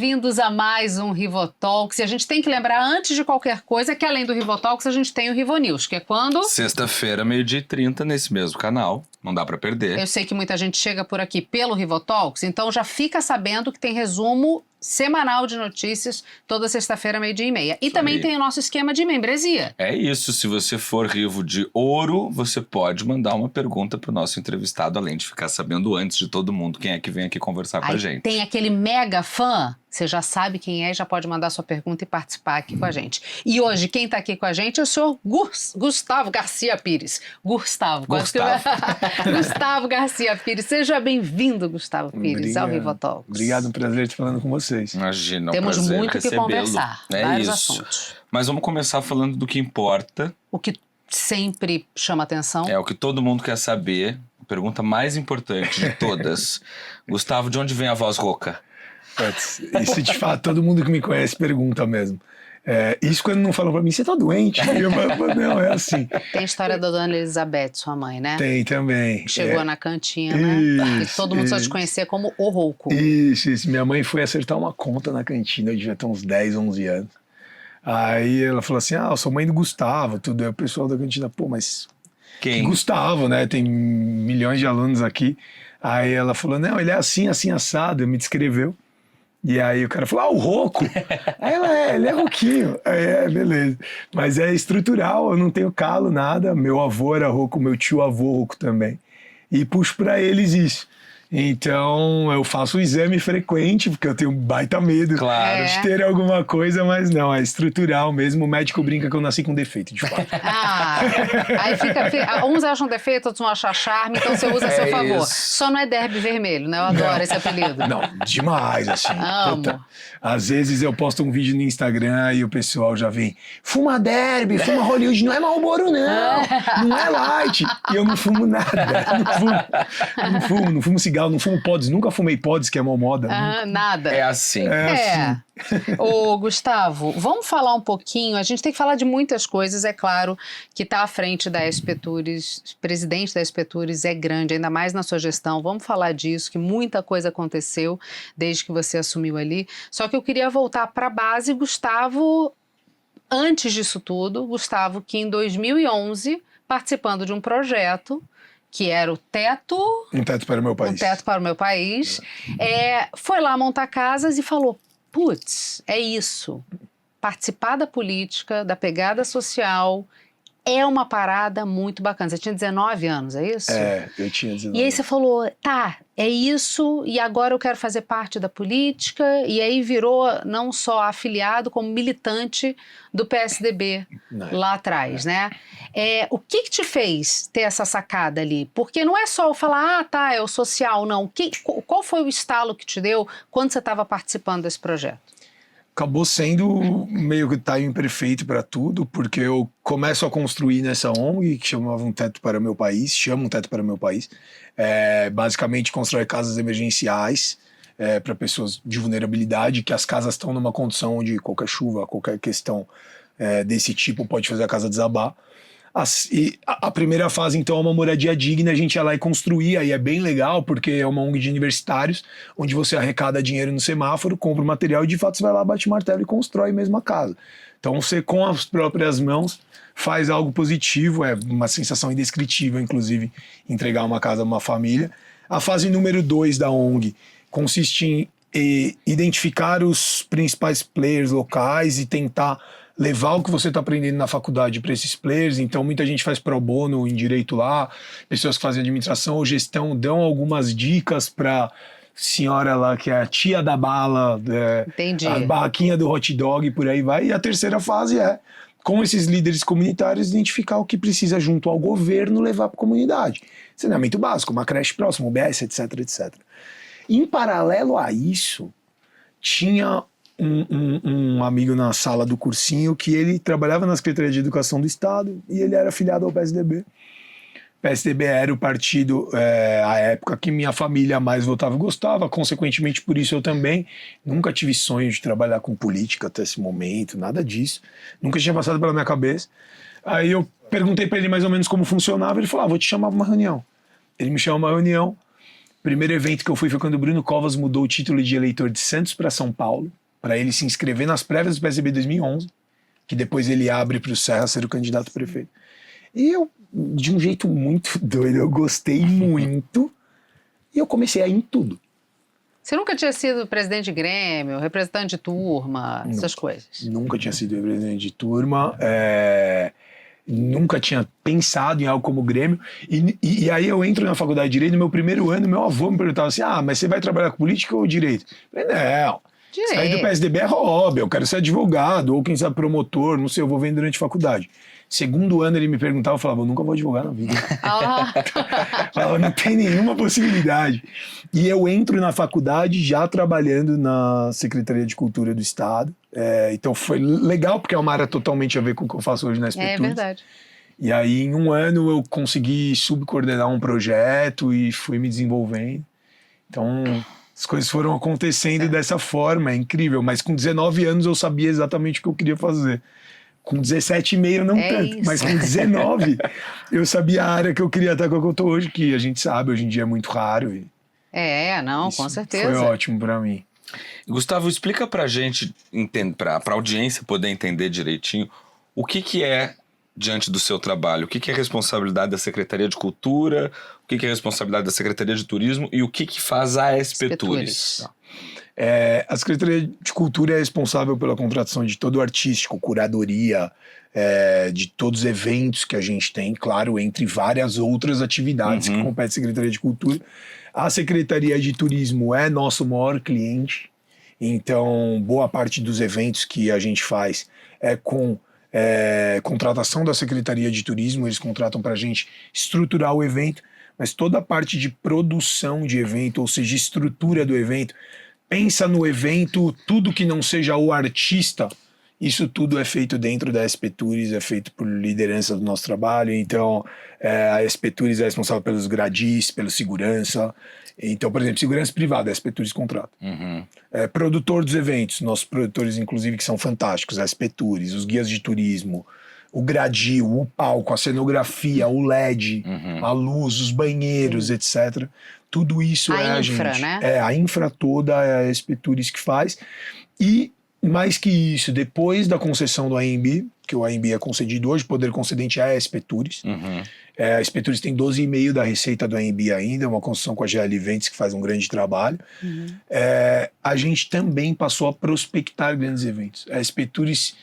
bem-vindos a mais um Rivotalks. E a gente tem que lembrar, antes de qualquer coisa, que além do Rivotalks, a gente tem o Rivonews, que é quando? Sexta-feira, 12h30, nesse mesmo canal. Não dá pra perder. Eu sei que muita gente chega por aqui pelo Rivotalks, então já fica sabendo que tem resumo semanal de notícias toda sexta-feira, 12h30. E também tem o nosso esquema de membresia. É isso, se você for Rivo de Ouro, você pode mandar uma pergunta pro nosso entrevistado, além de ficar sabendo antes de todo mundo quem é que vem aqui conversar com a gente. Tem aquele mega fã, você já sabe quem é, já pode mandar sua pergunta e participar aqui com a gente. E hoje, quem tá aqui com a gente é o senhor Gustavo Garcia Pires. Gustavo Garcia Pires. Seja bem-vindo, Gustavo Pires, ao Rivotalks. Obrigado, um prazer estar falando com vocês. Imagina, temos muito o que conversar, é vários isso. assuntos. Mas vamos começar falando do que importa. O que sempre chama atenção. É o que todo mundo quer saber. A pergunta mais importante de todas. Gustavo, de onde vem a voz rouca? Isso de fato, todo mundo que me conhece pergunta mesmo. Isso quando não falam pra mim, você tá doente? Eu falo, não, é assim. Tem a história da dona Elizabeth, sua mãe, né? Tem também. Chegou na cantina, né? E todo mundo só te conhecia como o rouco. Isso. Minha mãe foi acertar uma conta na cantina, eu devia ter uns 10, 11 anos. Aí ela falou assim, eu sou mãe do Gustavo, tudo. Aí o pessoal da cantina, pô, mas... Quem? Gustavo, né? Tem milhões de alunos aqui. Aí ela falou, não, ele é assim, assim, assado. Me descreveu. E aí o cara falou, o rouco. Aí ela, ele é rouquinho. Aí, beleza. Mas é estrutural, eu não tenho calo, nada. Meu avô era rouco, meu tio avô rouco também. E puxo pra eles isso. Então eu faço um exame frequente, porque eu tenho baita medo de ter alguma coisa, mas não, é estrutural mesmo. O médico brinca que eu nasci com defeito, de fato. Aí fica, uns acham defeito, outros não acham charme, então você usa a seu favor. Isso. Só não é derby vermelho, né? Eu adoro esse apelido. Não, demais, assim. Amo. Puta. Às vezes eu posto um vídeo no Instagram e o pessoal já vem, fuma derby, fuma Hollywood, não é Marlboro não é light. E eu não fumo nada, não fumo cigarro, não fumo pods, nunca fumei pods, que é uma moda. Nada. É assim. Assim. Ô, Gustavo, vamos falar um pouquinho, a gente tem que falar de muitas coisas, é claro que está à frente da SP Tours, presidente da SP Tours é grande, ainda mais na sua gestão, vamos falar disso, que muita coisa aconteceu desde que você assumiu ali, só que eu queria voltar para a base, Gustavo, antes disso tudo, Gustavo que em 2011, participando de um projeto, que era o Teto... Um Teto para o Meu País. Um Teto para o Meu País, foi lá montar casas e falou, putz, é isso. Participar da política, da pegada social, é uma parada muito bacana. Você tinha 19 anos, é isso? Eu tinha 19. E aí você falou, é isso, e agora eu quero fazer parte da política, e aí virou não só afiliado, como militante do PSDB lá atrás, né? O que te fez ter essa sacada ali? Porque não é só falar, é o social, não. Qual foi o estalo que te deu quando você estava participando desse projeto? Acabou sendo meio que timing perfeito para tudo, porque eu começo a construir nessa ONG, que chamava Um Teto para o Meu País, chama Um Teto para o Meu País. Basicamente constrói casas emergenciais para pessoas de vulnerabilidade, que as casas estão numa condição onde qualquer chuva, qualquer questão desse tipo pode fazer a casa desabar. E a primeira fase, então, é uma moradia digna, a gente ia lá e construía, e é bem legal, porque é uma ONG de universitários, onde você arrecada dinheiro no semáforo, compra o material e, de fato, você vai lá, bate o martelo e constrói mesmo a casa. Então, você, com as próprias mãos, faz algo positivo, é uma sensação indescritível, inclusive, entregar uma casa a uma família. A fase número 2 da ONG consiste em identificar os principais players locais e tentar levar o que você está aprendendo na faculdade para esses players. Então muita gente faz pro bono em direito lá, pessoas que fazem administração ou gestão dão algumas dicas para senhora lá que é a tia da bala, a barraquinha do hot dog, por aí vai. E a terceira fase com esses líderes comunitários, identificar o que precisa junto ao governo levar para a comunidade. Saneamento básico, uma creche próxima, UBS, etc, etc. Em paralelo a isso, tinha um amigo na sala do cursinho que ele trabalhava na Secretaria de Educação do Estado e ele era afiliado ao PSDB. O PSDB era o partido, à época, que minha família mais votava e gostava, consequentemente por isso eu também nunca tive sonho de trabalhar com política até esse momento, nada disso, nunca tinha passado pela minha cabeça. Aí eu perguntei para ele mais ou menos como funcionava, ele falou, vou te chamar para uma reunião. Ele me chamou para uma reunião, primeiro evento que eu fui foi quando o Bruno Covas mudou o título de eleitor de Santos para São Paulo, para ele se inscrever nas prévias do PSDB 2011, que depois ele abre para o Serra ser o candidato a prefeito. E eu, de um jeito muito doido, eu gostei muito e eu comecei a ir em tudo. Você nunca tinha sido presidente de Grêmio, representante de turma, essas coisas? Nunca tinha sido presidente de turma, nunca tinha pensado em algo como Grêmio. E aí eu entro na faculdade de Direito, no meu primeiro ano, meu avô me perguntava assim, mas você vai trabalhar com política ou Direito? Eu falei, não, sair do PSDB é hobby, eu quero ser advogado, ou quem sabe promotor, não sei, eu vou vendo durante a faculdade. Segundo ano ele me perguntava, eu falava, eu nunca vou advogar na vida. Falava, não tem nenhuma possibilidade. E eu entro na faculdade já trabalhando na Secretaria de Cultura do Estado. Então foi legal, porque é uma área totalmente a ver com o que eu faço hoje na SPTURS. É verdade. E aí em um ano eu consegui subcoordenar um projeto e fui me desenvolvendo. Então as coisas foram acontecendo dessa forma, é incrível. Mas com 19 anos eu sabia exatamente o que eu queria fazer. Com 17,5 não tanto, mas com 19 eu sabia a área que eu queria estar com a que eu tô hoje, que a gente sabe, hoje em dia é muito raro. Não, com certeza. Foi ótimo para mim. Gustavo, explica pra gente, pra audiência poder entender direitinho, o que é, diante do seu trabalho, o que é responsabilidade da Secretaria de Cultura, o que é responsabilidade da Secretaria de Turismo e o que faz a SPTURS. A Secretaria de Cultura é responsável pela contratação de todo o artístico, curadoria, de todos os eventos que a gente tem, claro, entre várias outras atividades que compete a Secretaria de Cultura. A Secretaria de Turismo é nosso maior cliente, então boa parte dos eventos que a gente faz é com contratação da Secretaria de Turismo, eles contratam para a gente estruturar o evento, mas toda a parte de produção de evento, ou seja, estrutura do evento, pensa no evento, tudo que não seja o artista, isso tudo é feito dentro da SPTURS, é feito por liderança do nosso trabalho. Então, a SPTURS é responsável pelos gradis, pela segurança. Então, por exemplo, segurança privada, a SPTURS contrata. Produtor dos eventos, nossos produtores, inclusive, que são fantásticos, a SPTURS, os guias de turismo, o gradil, o palco, a cenografia, o LED, a luz, os banheiros, etc. Tudo isso a infra, gente. Né? A infra toda é a SPTURS que faz. E, mais que isso, depois da concessão do AMB, que o AMB é concedido hoje, o poder concedente é a SPTURS. A SPTURS tem 12,5% da receita do AMB ainda, uma concessão com a GL Eventos que faz um grande trabalho. A gente também passou a prospectar grandes eventos. A SPTURS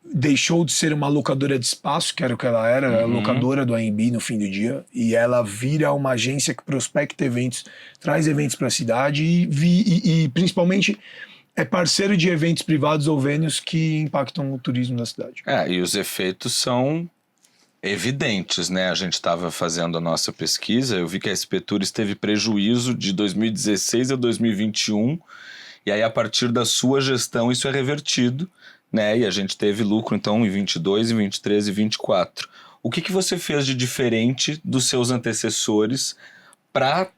deixou de ser uma locadora de espaço, que era o que ela era, a locadora do AMB no fim do dia, e ela vira uma agência que prospecta eventos, traz eventos para a cidade e principalmente é parceiro de eventos privados ou venues que impactam o turismo da cidade. E os efeitos são evidentes, né? A gente estava fazendo a nossa pesquisa, eu vi que a SPTURS teve prejuízo de 2016 a 2021, e aí a partir da sua gestão isso é revertido, né? E a gente teve lucro, então, em 22, em 23 e 24. O que você fez de diferente dos seus antecessores para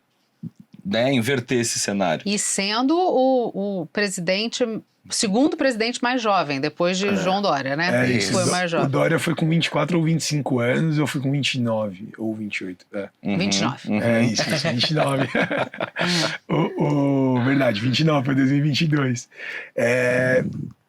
inverter esse cenário? E sendo o presidente, segundo presidente mais jovem, depois de João Dória, né? Isso. Foi o mais jovem. O Dória foi com 24 ou 25 anos, eu fui com 29 ou 28. 29. Isso, 29. Verdade, 29 para 2022.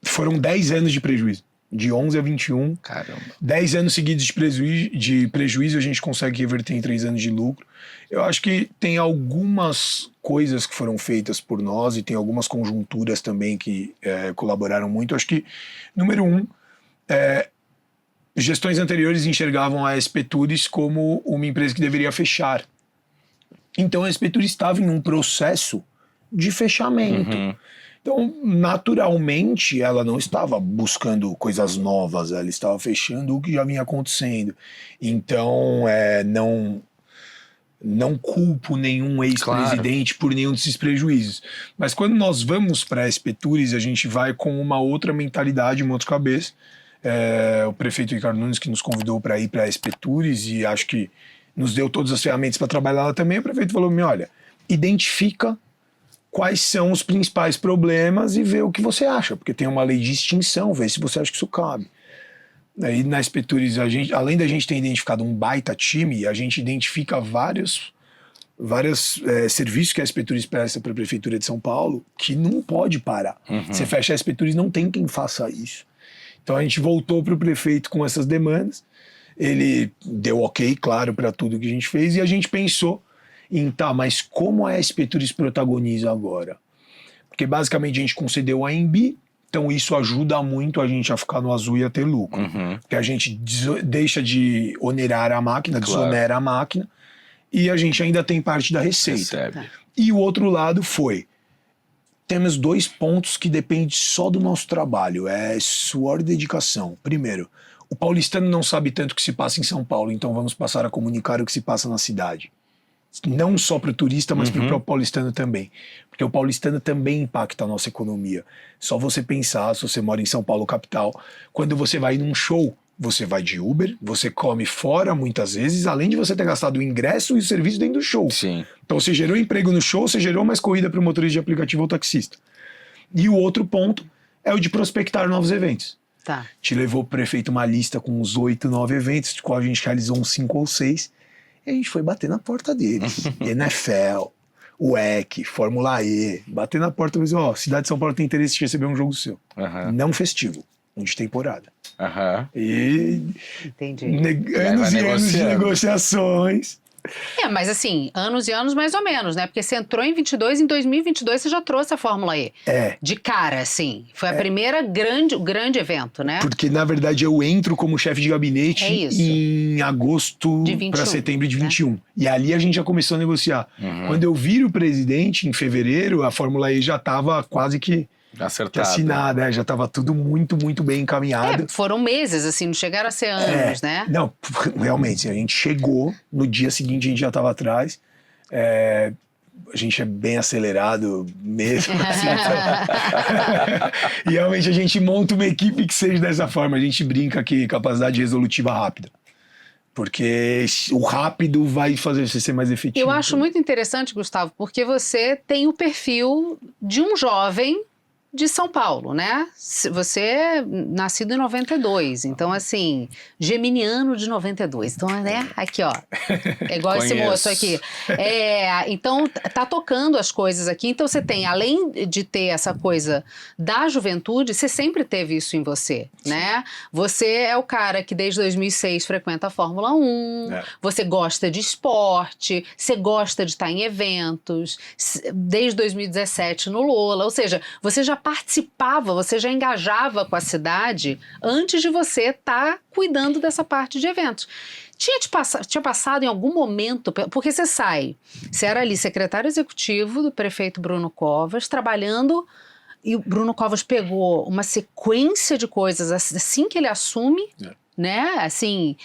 Foram 10 anos de prejuízo, de 11 a 21. Caramba. 10 anos seguidos de prejuízo, a gente consegue reverter em 3 anos de lucro. Eu acho que tem algumas coisas que foram feitas por nós e tem algumas conjunturas também que colaboraram muito. Eu acho que, número 1, gestões anteriores enxergavam a SPTURS como uma empresa que deveria fechar. Então a SPTURS estava em um processo de fechamento. Então, naturalmente, ela não estava buscando coisas novas, ela estava fechando o que já vinha acontecendo. Então, não culpo nenhum ex-presidente por nenhum desses prejuízos. Mas quando nós vamos para a SPTURS, a gente vai com uma outra mentalidade, uma outra cabeça. O prefeito Ricardo Nunes, que nos convidou para ir para a SPTURS e acho que nos deu todas as ferramentas para trabalhar lá também, o prefeito falou: olha, identifica quais são os principais problemas e vê o que você acha, porque tem uma lei de extinção, vê se você acha que isso cabe. Aí na SPTURS, além da gente ter identificado um baita time, a gente identifica vários vários serviços que a SP Tours presta para a Prefeitura de São Paulo que não pode parar. Você fecha a SP Tours, não tem quem faça isso. Então a gente voltou para o prefeito com essas demandas, ele deu ok, claro, para tudo que a gente fez, e a gente pensou em, mas como a SP Tours protagoniza agora? Porque basicamente a gente concedeu a ENBI, então isso ajuda muito a gente a ficar no azul e a ter lucro. Porque a gente deixa de onerar a máquina, desonera a máquina, e a gente ainda tem parte da receita. E o outro lado temos 2 pontos que dependem só do nosso trabalho, é suor e dedicação. Primeiro, o paulistano não sabe tanto o que se passa em São Paulo, então vamos passar a comunicar o que se passa na cidade. Não só para o turista, mas para o próprio paulistano também. Porque o paulistano também impacta a nossa economia. Só você pensar, se você mora em São Paulo, capital, quando você vai num show, você vai de Uber, você come fora muitas vezes, além de você ter gastado o ingresso e o serviço dentro do show. Sim. Então você gerou emprego no show, você gerou mais corrida para o motorista de aplicativo ou taxista. E o outro ponto é o de prospectar novos eventos. Te levou o prefeito uma lista com uns 8, 9 eventos, de qual a gente realizou uns 5 ou 6, e a gente foi bater na porta deles. NFL, WEC, Fórmula E, bater na porta e dizer, cidade de São Paulo tem interesse de receber um jogo seu. Não festivo, um de temporada. E entendi. Anos e anos de negociações. Mas assim, anos e anos mais ou menos, né? Porque você entrou em 22, em 2022 você já trouxe a Fórmula E. De cara, assim. Foi a primeira o grande evento, né? Porque, na verdade, eu entro como chefe de gabinete em agosto para setembro de 21. E ali a gente já começou a negociar. Quando eu viro presidente, em fevereiro, a Fórmula E já estava quase que assinada, já estava tudo muito, muito bem encaminhado. Foram meses, assim, não chegaram a ser anos, né? Não, realmente, a gente chegou, no dia seguinte a gente já estava atrás, a gente é bem acelerado mesmo, assim, e realmente a gente monta uma equipe que seja dessa forma, a gente brinca que capacidade resolutiva rápida. Porque o rápido vai fazer você ser mais efetivo. Eu acho muito interessante, Gustavo, porque você tem o perfil de um jovem de São Paulo, né? Você é nascido em 92, então assim, geminiano de 92, então, né? Aqui, ó, é igual esse moço aqui. Então, tá tocando as coisas aqui, então você tem, além de ter essa coisa da juventude, você sempre teve isso em você, né? Você é o cara que desde 2006 frequenta a Fórmula 1, você gosta de esporte, você gosta de estar em eventos, desde 2017 no Lola, ou seja, você já participava, você já engajava com a cidade antes de você estar cuidando dessa parte de eventos. Tinha passado em algum momento, porque você era ali secretário executivo do prefeito Bruno Covas, trabalhando, e o Bruno Covas pegou uma sequência de coisas assim que ele assume, né? Assim,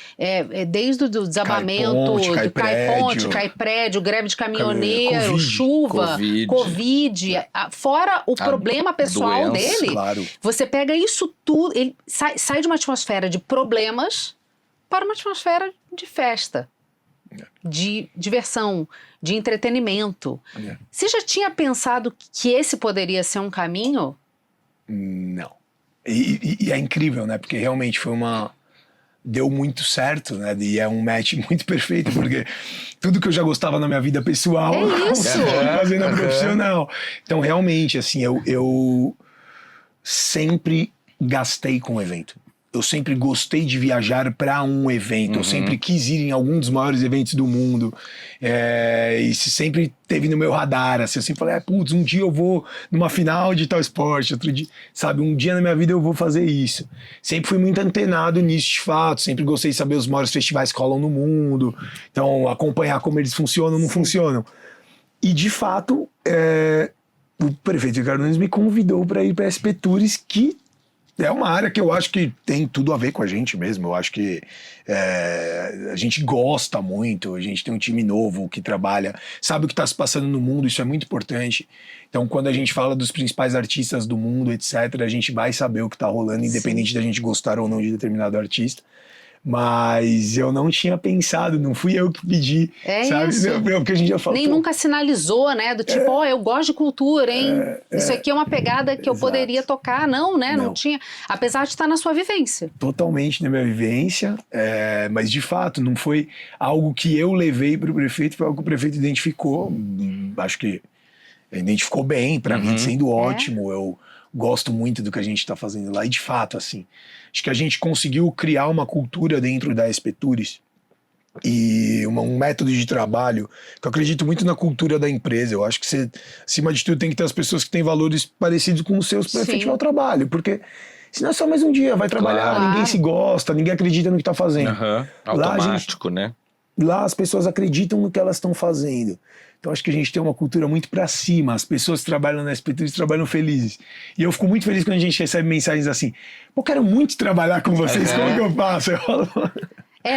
desde o desabamento, cai ponte, cai prédio, greve de caminhoneiro, COVID, chuva, Covid, fora o problema pessoal dele, você pega isso tudo, ele sai de uma atmosfera de problemas para uma atmosfera de festa, de diversão, de entretenimento. Você já tinha pensado que esse poderia ser um caminho? Não. E é incrível, né? Porque realmente deu muito certo, né? E é um match muito perfeito, porque tudo que eu já gostava na minha vida pessoal, fazendo na profissional. Então, realmente, assim, eu sempre gastei com o evento. Eu sempre gostei de viajar para um evento, eu sempre quis ir em algum dos maiores eventos do mundo, e isso sempre teve no meu radar, assim, eu sempre falei, putz, um dia eu vou numa final de tal esporte, outro dia, sabe, um dia na minha vida eu vou fazer isso. Sempre fui muito antenado nisso de fato, sempre gostei de saber os maiores festivais que rolam no mundo, então acompanhar como eles funcionam ou não funcionam. E de fato, o prefeito Ricardo Nunes me convidou para ir para a SP Tours, que é uma área que eu acho que tem tudo a ver com a gente mesmo. Eu acho que a gente gosta muito, a gente tem um time novo que trabalha, sabe o que está se passando no mundo, isso é muito importante. Então, quando a gente fala dos principais artistas do mundo, etc., a gente vai saber o que está rolando, independente da gente gostar ou não de determinado artista. Mas eu não tinha pensado, não fui eu que pedi, sabe? Isso. É o que a gente já falou. Nem nunca sinalizou, né? Do tipo, eu gosto de cultura, hein? Isso aqui é uma pegada que eu poderia tocar. Não, né? Não tinha. Apesar de estar na sua vivência. Totalmente na minha vivência, mas de fato não foi algo que eu levei para o prefeito, foi algo que o prefeito identificou. Acho que identificou bem, para mim, sendo ótimo. Eu gosto muito do que a gente está fazendo lá. E de fato, assim, acho que a gente conseguiu criar uma cultura dentro da SP Tours e um método de trabalho que eu acredito muito na cultura da empresa. Eu acho que você, acima de tudo, tem que ter as pessoas que têm valores parecidos com os seus para efetivar o trabalho, porque senão é só mais um dia, vai trabalhar, ninguém se gosta, ninguém acredita no que está fazendo. Automático, né? Lá as pessoas acreditam no que elas estão fazendo. Então acho que a gente tem uma cultura muito pra cima. As pessoas que trabalham na SP Tours trabalham felizes. E eu fico muito feliz quando a gente recebe mensagens assim: pô, quero muito trabalhar com vocês, como que eu faço? Eu falo...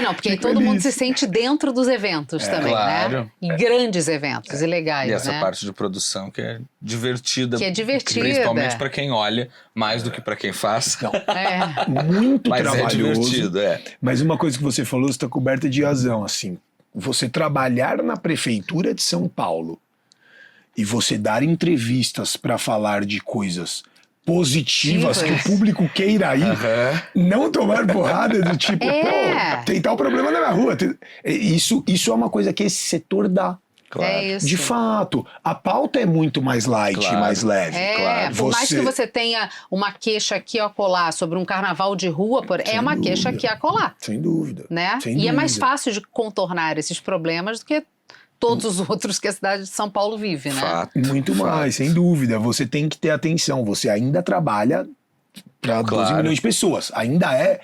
Não, porque todo mundo se sente dentro dos eventos também, claro. né? E grandes eventos, e legais, E essa né? parte de produção que é divertida. Que é divertida. Principalmente para quem olha, mais do que para quem faz. Muito Mas trabalhoso. é divertido, Mas uma coisa que você falou, você está coberta de razão, assim. Você trabalhar na prefeitura de São Paulo e você dar entrevistas para falar de coisas positivas que o público queira ir, não tomar porrada do tipo, pô, tem tal problema na minha rua. Isso é uma coisa que esse setor dá. Claro. É isso. De fato, a pauta é muito mais light, mais leve. Por mais que você tenha uma queixa aqui a colar sobre um carnaval de rua, uma queixa aqui a colar. Sem dúvida. Né? Sem e dúvida. é mais fácil de contornar esses problemas do que todos os outros que a cidade de São Paulo vive, né? Muito mais, sem dúvida. Você tem que ter atenção. Você ainda trabalha para 12 milhões de pessoas. Ainda é...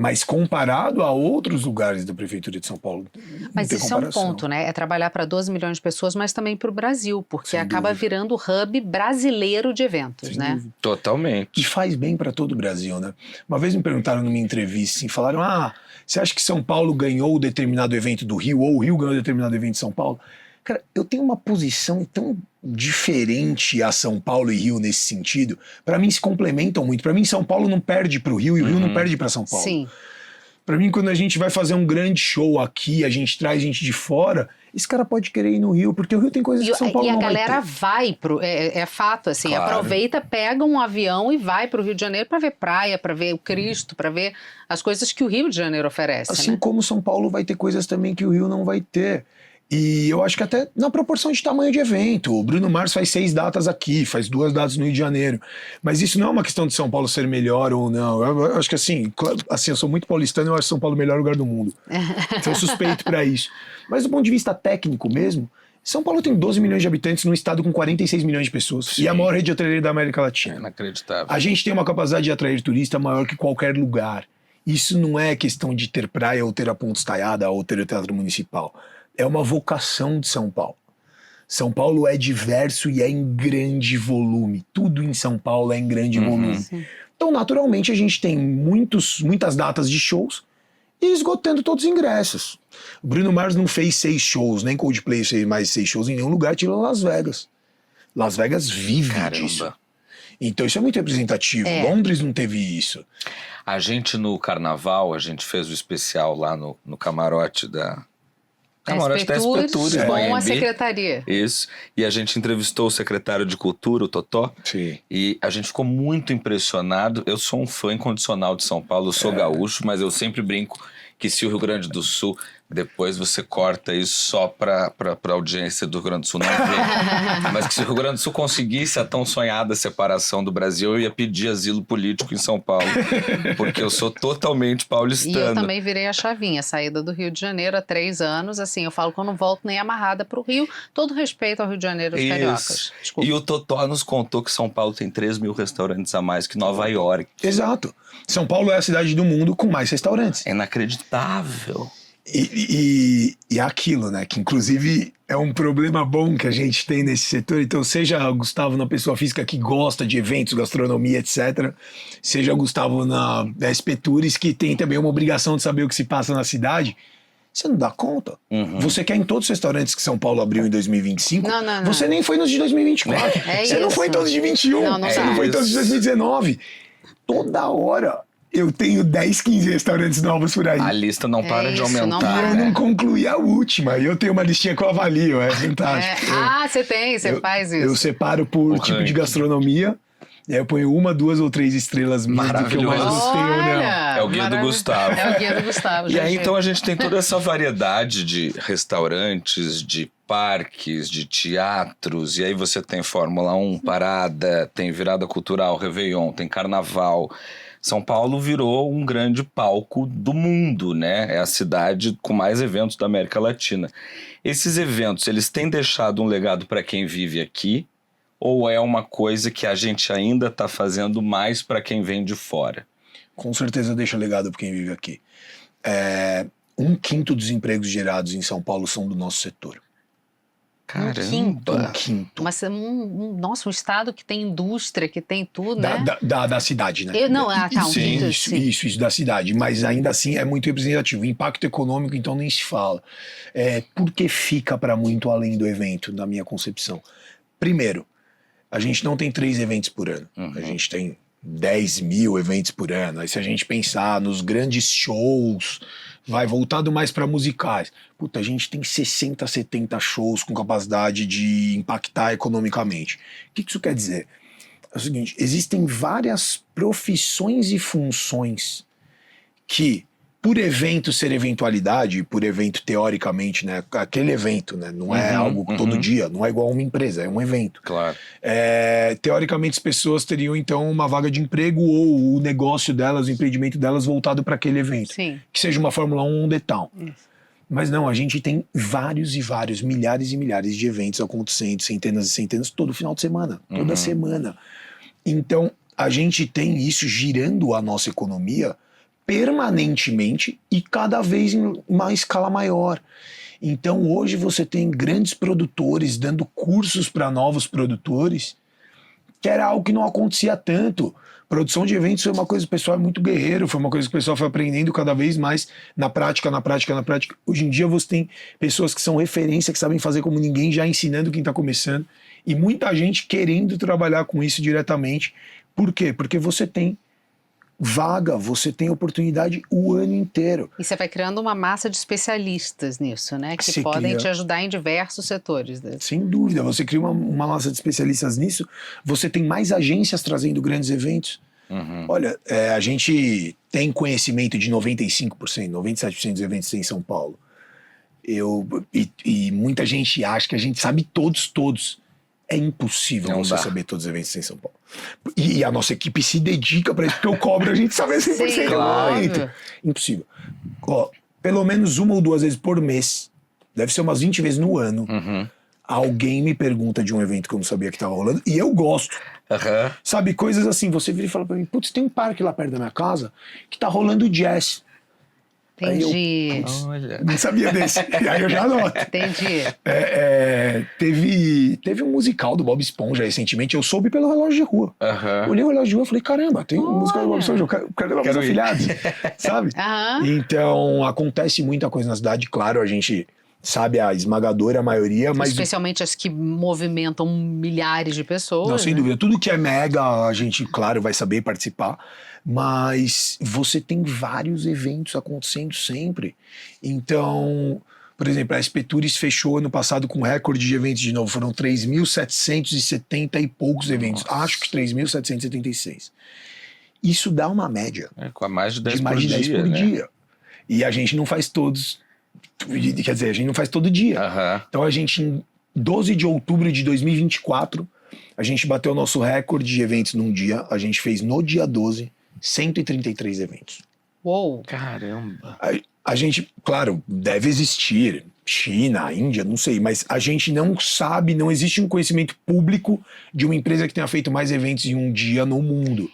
Mas comparado a outros lugares da Prefeitura de São Paulo, mas isso é um ponto, né? É trabalhar para 12 milhões de pessoas, mas também para o Brasil, porque acaba virando o hub brasileiro de eventos, né? Dúvida. Totalmente. E faz bem para todo o Brasil, né? Uma vez me perguntaram numa entrevista, assim, falaram, você acha que São Paulo ganhou determinado evento do Rio, ou o Rio ganhou determinado evento de São Paulo? Cara, eu tenho uma posição tão diferente a São Paulo e Rio nesse sentido. Para mim se complementam muito. Para mim São Paulo não perde para o Rio e o Rio não perde para São Paulo. Sim. Para mim, quando a gente vai fazer um grande show aqui, a gente traz gente de fora, esse cara pode querer ir no Rio, porque o Rio tem coisas que São Paulo não vai ter. E a galera vai pro... É fato, assim, aproveita, pega um avião e vai pro Rio de Janeiro para ver praia, para ver o Cristo, para ver as coisas que o Rio de Janeiro oferece. Assim né? como São Paulo vai ter coisas também que o Rio não vai ter. E eu acho que até na proporção de tamanho de evento. O Bruno Mars faz 6 datas aqui, faz 2 datas no Rio de Janeiro. Mas isso não é uma questão de São Paulo ser melhor ou não. Eu acho que assim, eu sou muito paulistano e eu acho São Paulo o melhor lugar do mundo. Então eu suspeito para isso. Mas do ponto de vista técnico mesmo, São Paulo tem 12 milhões de habitantes num estado com 46 milhões de pessoas. Sim. E a maior rede hoteleira da América Latina. É inacreditável. A gente tem uma capacidade de atrair turista maior que qualquer lugar. Isso não é questão de ter praia ou ter a Ponte Estaiada ou ter o Teatro Municipal. É uma vocação de São Paulo. São Paulo é diverso e é em grande volume. Tudo em São Paulo é em grande volume. Sim. Então, naturalmente, a gente tem muitas datas de shows e esgotando todos os ingressos. O Bruno Mars não fez 6 shows, nem Coldplay fez mais 6 shows em nenhum lugar, tirando Las Vegas. Las Vegas vive disso. Então isso é muito representativo. Londres não teve isso. A gente no Carnaval, a gente fez o especial lá no camarote da... Camarote da SP Tours, com a secretaria. Isso. E a gente entrevistou o secretário de Cultura, o Totó. Sim. E a gente ficou muito impressionado. Eu sou um fã incondicional de São Paulo, eu sou gaúcho, mas eu sempre brinco que se o Rio Grande do Sul, depois você corta isso só pra audiência do Rio Grande do Sul não ver. Mas que se o Rio Grande do Sul conseguisse a tão sonhada separação do Brasil, eu ia pedir asilo político em São Paulo. Porque eu sou totalmente paulistano. E eu também virei a chavinha, saída do Rio de Janeiro há 3 anos. Assim, eu falo que eu não volto nem amarrada pro Rio. Todo respeito ao Rio de Janeiro e os cariocas. Desculpa. E o Totó nos contou que São Paulo tem 3 mil restaurantes a mais que Nova York. Exato. São Paulo é a cidade do mundo com mais restaurantes. É inacreditável. E aquilo, né? Que inclusive é um problema bom que a gente tem nesse setor. Então, seja Gustavo na pessoa física que gosta de eventos, gastronomia, etc. Seja Gustavo na SP Tours, que tem também uma obrigação de saber o que se passa na cidade. Você não dá conta. Você quer ir em todos os restaurantes que São Paulo abriu em 2025? Não. Você nem foi nos de 2024. Você não foi em todos de 21. Você não foi em todos de 2019. Toda hora Eu tenho 10, 15 restaurantes novos por aí. A lista não para de isso, não aumentar. para. Eu não concluí a última. E eu tenho uma listinha que eu avalio, é fantástico. Você faz isso. Eu separo por O tipo ranking. de gastronomia. E aí eu ponho 1, 2 ou 3 estrelas minhas do que eu mais Maravilhoso. gostei ou não. É o guia do Gustavo. É o guia do Gustavo. E aí, GG. então, a gente tem toda essa variedade de restaurantes, de parques, de teatros. E aí você tem Fórmula 1, parada, tem virada cultural, Réveillon, tem carnaval. São Paulo virou um grande palco do mundo, né? É a cidade com mais eventos da América Latina. Esses eventos, eles têm deixado um legado para quem vive aqui? Ou é uma coisa que a gente ainda está fazendo mais para quem vem de fora? Com certeza deixa legado para quem vive aqui. 1/5 dos empregos gerados em São Paulo são do nosso setor. quinto. 1/5. Nossa, um estado que tem indústria, que tem tudo, né? Da cidade, né? Um Sim, quinto, Isso da cidade. Mas ainda assim é muito representativo. Impacto econômico, então, nem se fala. Porque fica para muito além do evento, na minha concepção. Primeiro, a gente não tem 3 eventos por ano. A gente tem 10 mil eventos por ano. Aí se a gente pensar nos grandes shows, vai voltado mais para musicais. Puta, a gente tem 60, 70 shows com capacidade de impactar economicamente. O que isso quer dizer? É o seguinte, existem várias profissões e funções que, por evento ser eventualidade, por evento teoricamente, né, aquele evento, né, não é algo todo dia, não é igual a uma empresa, é um evento. Claro. Teoricamente as pessoas teriam então uma vaga de emprego ou o negócio delas, o empreendimento delas voltado para aquele evento. Sim. Que seja uma Fórmula 1 ou um The Town. Mas não, a gente tem vários e vários, milhares e milhares de eventos acontecendo, centenas e centenas, todo final de semana, toda semana. Então, a gente tem isso girando a nossa economia permanentemente e cada vez em uma escala maior. Então, hoje você tem grandes produtores dando cursos para novos produtores, que era algo que não acontecia tanto. Produção de eventos foi uma coisa que o pessoal é muito guerreiro, foi uma coisa que o pessoal foi aprendendo cada vez mais na prática. Hoje em dia você tem pessoas que são referência, que sabem fazer como ninguém, já ensinando quem está começando, e muita gente querendo trabalhar com isso diretamente. Por quê? Porque você tem vaga, você tem oportunidade o ano inteiro. E você vai criando uma massa de especialistas nisso, né? Que Você podem cria. te ajudar em diversos setores. Sem dúvida, você cria uma massa de especialistas nisso, você tem mais agências trazendo grandes eventos. Olha, a gente tem conhecimento de 95%, 97% dos eventos em São Paulo. E muita gente acha que a gente sabe todos. É impossível Não você dá. saber todos os eventos em São Paulo. E a nossa equipe se dedica para isso, porque eu cobro a gente saber 100% Sim, do claro. evento. Impossível. Ó, pelo menos 1 ou 2 vezes por mês, deve ser umas 20 vezes no ano, alguém me pergunta de um evento que eu não sabia que estava rolando, e eu gosto. Sabe, coisas assim, você vira e fala pra mim, putz, tem um parque lá perto da minha casa que tá rolando jazz. Entendi. Olha. Não sabia desse. E aí eu já anoto. Entendi. Teve um musical do Bob Esponja recentemente, eu soube pelo relógio de rua. Olhei o relógio de rua e falei, caramba, tem um musical do Bob Esponja, eu quero levar meus Quero ir. afilhados, sabe? Aham. Então, acontece muita coisa na cidade, claro, a gente sabe a esmagadora maioria, mas... Especialmente as que movimentam milhares de pessoas. Não, sem né? dúvida. Tudo que é mega, a gente, claro, vai saber participar. Mas você tem vários eventos acontecendo sempre. Então, por exemplo, a SP Tours fechou ano passado com recorde de eventos de novo. Foram 3.770 e poucos eventos. Acho que 3.776. Isso dá uma média Com mais de 10 de mais de 10 por né? dia. E a gente não faz todos. Quer dizer, a gente não faz todo dia. Então a gente, em 12 de outubro de 2024, a gente bateu o nosso recorde de eventos num dia. A gente fez no dia 12, 133 eventos. Uou. Caramba. A gente, claro, deve existir China, Índia, não sei, mas a gente não sabe, não existe um conhecimento público de uma empresa que tenha feito mais eventos em um dia no mundo.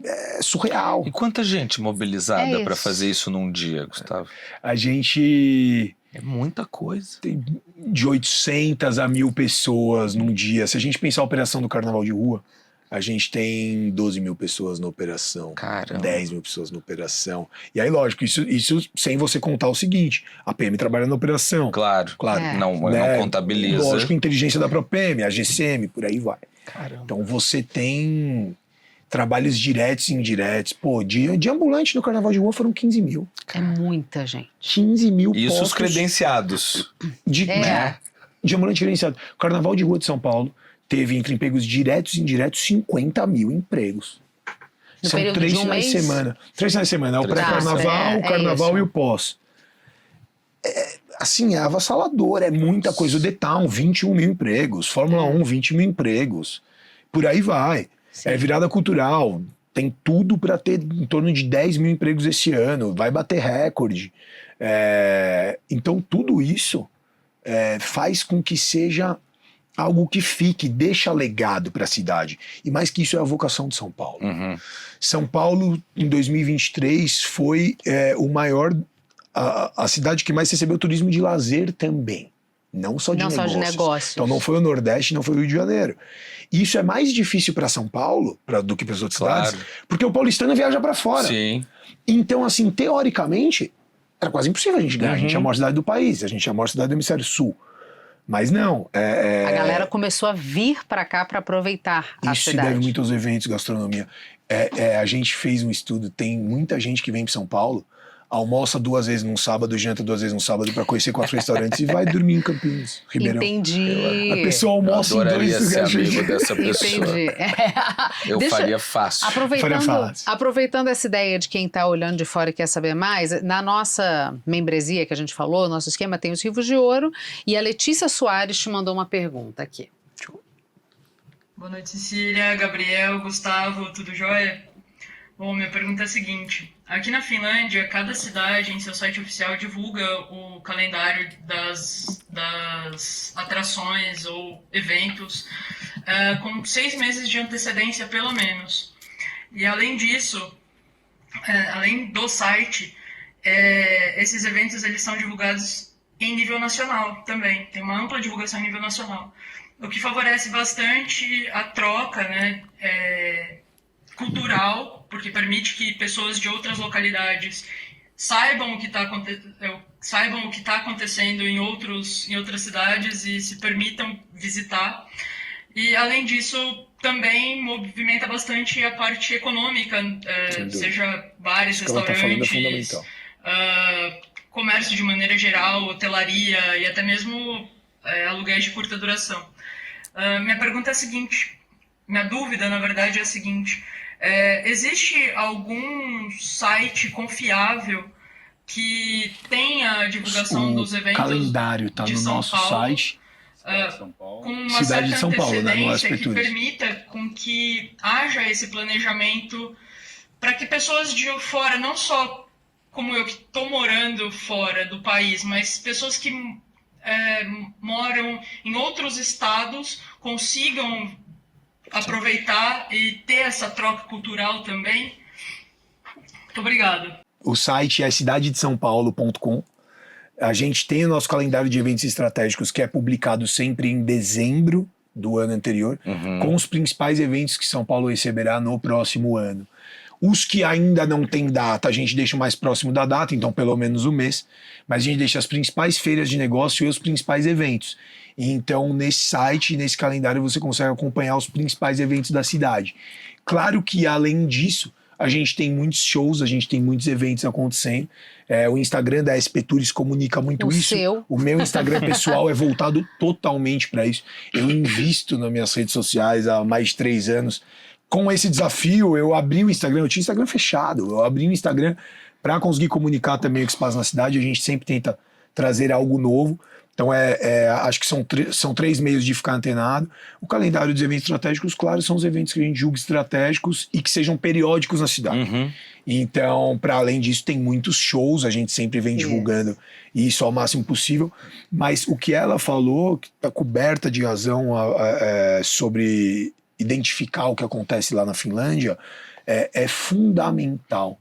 É surreal. E quanta gente mobilizada É para isso. fazer isso num dia, Gustavo? A gente É muita coisa. tem de 800 a 1.000 pessoas num dia. Se a gente pensar a operação do Carnaval de Rua, a gente tem 12 mil pessoas na operação, Caramba. 10 mil pessoas na operação. E aí, lógico, isso sem você contar o seguinte, a PM trabalha na operação. Claro. É. Não contabiliza. Lógico, inteligência da própria PM, a GCM, por aí vai. Caramba. Então você tem trabalhos diretos e indiretos. Pô, de ambulante no carnaval de rua foram 15 mil. É muita gente. 15 mil Isso os postos credenciados. de ambulante credenciado. O carnaval de rua de São Paulo teve, entre empregos diretos e indiretos, 50 mil empregos. No São período 3 de um finais de mês? semana. 3 finais de semana. É o Três pré-carnaval, o carnaval isso. e o pós. Assim, é avassalador, é muita coisa. O The Town, 21 mil empregos. Fórmula 1, 20 mil empregos. Por aí vai. Sim. É virada cultural. Tem tudo para ter em torno de 10 mil empregos esse ano. Vai bater recorde. Então, tudo isso faz com que seja algo que fique, deixa legado para a cidade. E mais que isso, é a vocação de São Paulo. Uhum. São Paulo, em 2023, foi o maior... A cidade que mais recebeu turismo de lazer também. Não só de Não negócios. só de negócios. Então não foi o Nordeste, não foi o Rio de Janeiro. E isso é mais difícil para São Paulo do que para as outras Claro. cidades, porque o paulistano viaja para fora. Sim. Então, assim, teoricamente, era quase impossível a gente ganhar. A gente é a maior cidade do país, a gente é a maior cidade do hemisfério sul. Mas não. A galera começou a vir para cá para aproveitar a Isso se cidade. deve muito aos eventos, gastronomia. A gente fez um estudo, tem muita gente que vem para São Paulo, almoça 2 vezes num sábado, janta 2 vezes num sábado para conhecer 4 restaurantes e vai dormir em Campinas, Ribeirão. Entendi. A pessoa almoça em Adoraria 2 ser lugares. amigo dessa pessoa. Entendi. Eu Deixa- faria fácil. Faria fácil. Aproveitando essa ideia de quem está olhando de fora e quer saber mais, na nossa membresia que a gente falou, nosso esquema tem os Rivos de Ouro, e a Letícia Soares te mandou uma pergunta aqui. Boa noite, Cecília, Gabriel, Gustavo, tudo jóia? Bom, minha pergunta é a seguinte. Aqui na Finlândia, cada cidade em seu site oficial divulga o calendário das atrações ou eventos com 6 meses de antecedência, pelo menos. E além disso, além do site, esses eventos eles são divulgados em nível nacional também. Tem uma ampla divulgação em nível nacional. O que favorece bastante a troca, né, cultural, porque permite que pessoas de outras localidades saibam o que está acontecendo em outras cidades e se permitam visitar. E, além disso, também movimenta bastante a parte econômica, seja bares, Isso que ela tá falando é restaurantes, fundamental. comércio de maneira geral, hotelaria e até mesmo aluguéis de curta duração. Minha pergunta é a seguinte, minha dúvida, na verdade, é a seguinte: existe algum site confiável que tenha a divulgação dos eventos? O calendário está de no São nosso Paulo, site. com uma Cidade certa de São Paulo, né? No antecedência que Aspetures. permita com que haja esse planejamento para que pessoas de fora, não só como eu que estou morando fora do país, mas pessoas que moram em outros estados consigam aproveitar e ter essa troca cultural também. Muito obrigado. O site é cidadedesaopaulo.com. A gente tem o nosso calendário de eventos estratégicos, que é publicado sempre em dezembro do ano anterior, com os principais eventos que São Paulo receberá no próximo ano. Os que ainda não tem data, a gente deixa mais próximo da data, então pelo menos um mês, mas a gente deixa as principais feiras de negócio e os principais eventos. Então, nesse site, nesse calendário, você consegue acompanhar os principais eventos da cidade. Claro que, além disso, a gente tem muitos shows, a gente tem muitos eventos acontecendo. O Instagram da SP Tours comunica muito isso. Seu. O meu Instagram pessoal é voltado totalmente para isso. Eu invisto nas minhas redes sociais há mais de 3 anos. Com esse desafio, eu abri o Instagram, eu tinha Instagram fechado, eu abri o Instagram para conseguir comunicar também o que se passa na cidade. A gente sempre tenta trazer algo novo. Então, acho que são 3 meios de ficar antenado. O calendário dos eventos estratégicos, claro, são os eventos que a gente julga estratégicos e que sejam periódicos na cidade. Então, para além disso, tem muitos shows, a gente sempre vem divulgando isso ao máximo possível. Mas o que ela falou, que está coberta de razão sobre identificar o que acontece lá na Finlândia, é fundamental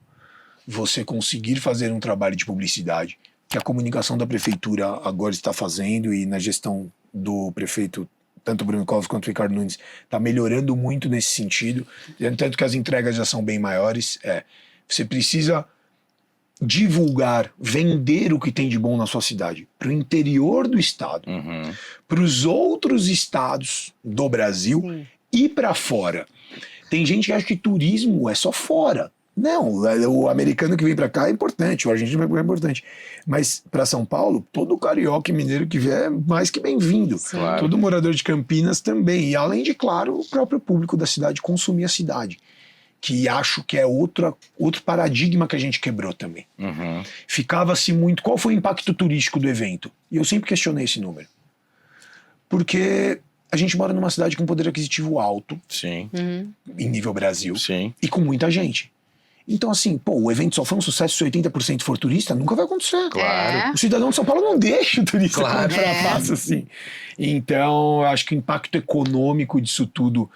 você conseguir fazer um trabalho de publicidade que a comunicação da prefeitura agora está fazendo, e na gestão do prefeito, tanto Bruno Covas quanto o Ricardo Nunes, está melhorando muito nesse sentido, tanto que as entregas já são bem maiores. Você precisa divulgar, vender o que tem de bom na sua cidade para o interior do estado, para os outros estados do Brasil e para fora. Tem gente que acha que turismo é só fora. Não, o americano que vem pra cá é importante, o argentino que vem pra cá é importante. Mas pra São Paulo, todo carioca e mineiro que vier é mais que bem-vindo. Sim. Claro. Todo morador de Campinas também. E além de, claro, o próprio público da cidade consumir a cidade. Que acho que é outro paradigma que a gente quebrou também. Uhum. Ficava-se muito... Qual foi o impacto turístico do evento? E eu sempre questionei esse número. Porque a gente mora numa cidade com poder aquisitivo alto, Sim, em nível Brasil, sim. e com muita gente. Então, assim, pô, o evento só foi um sucesso se 80% for turista, nunca vai acontecer. Claro. O cidadão de São Paulo não deixa o turista Claro. comprar passo assim. Então, eu acho que o impacto econômico disso tudo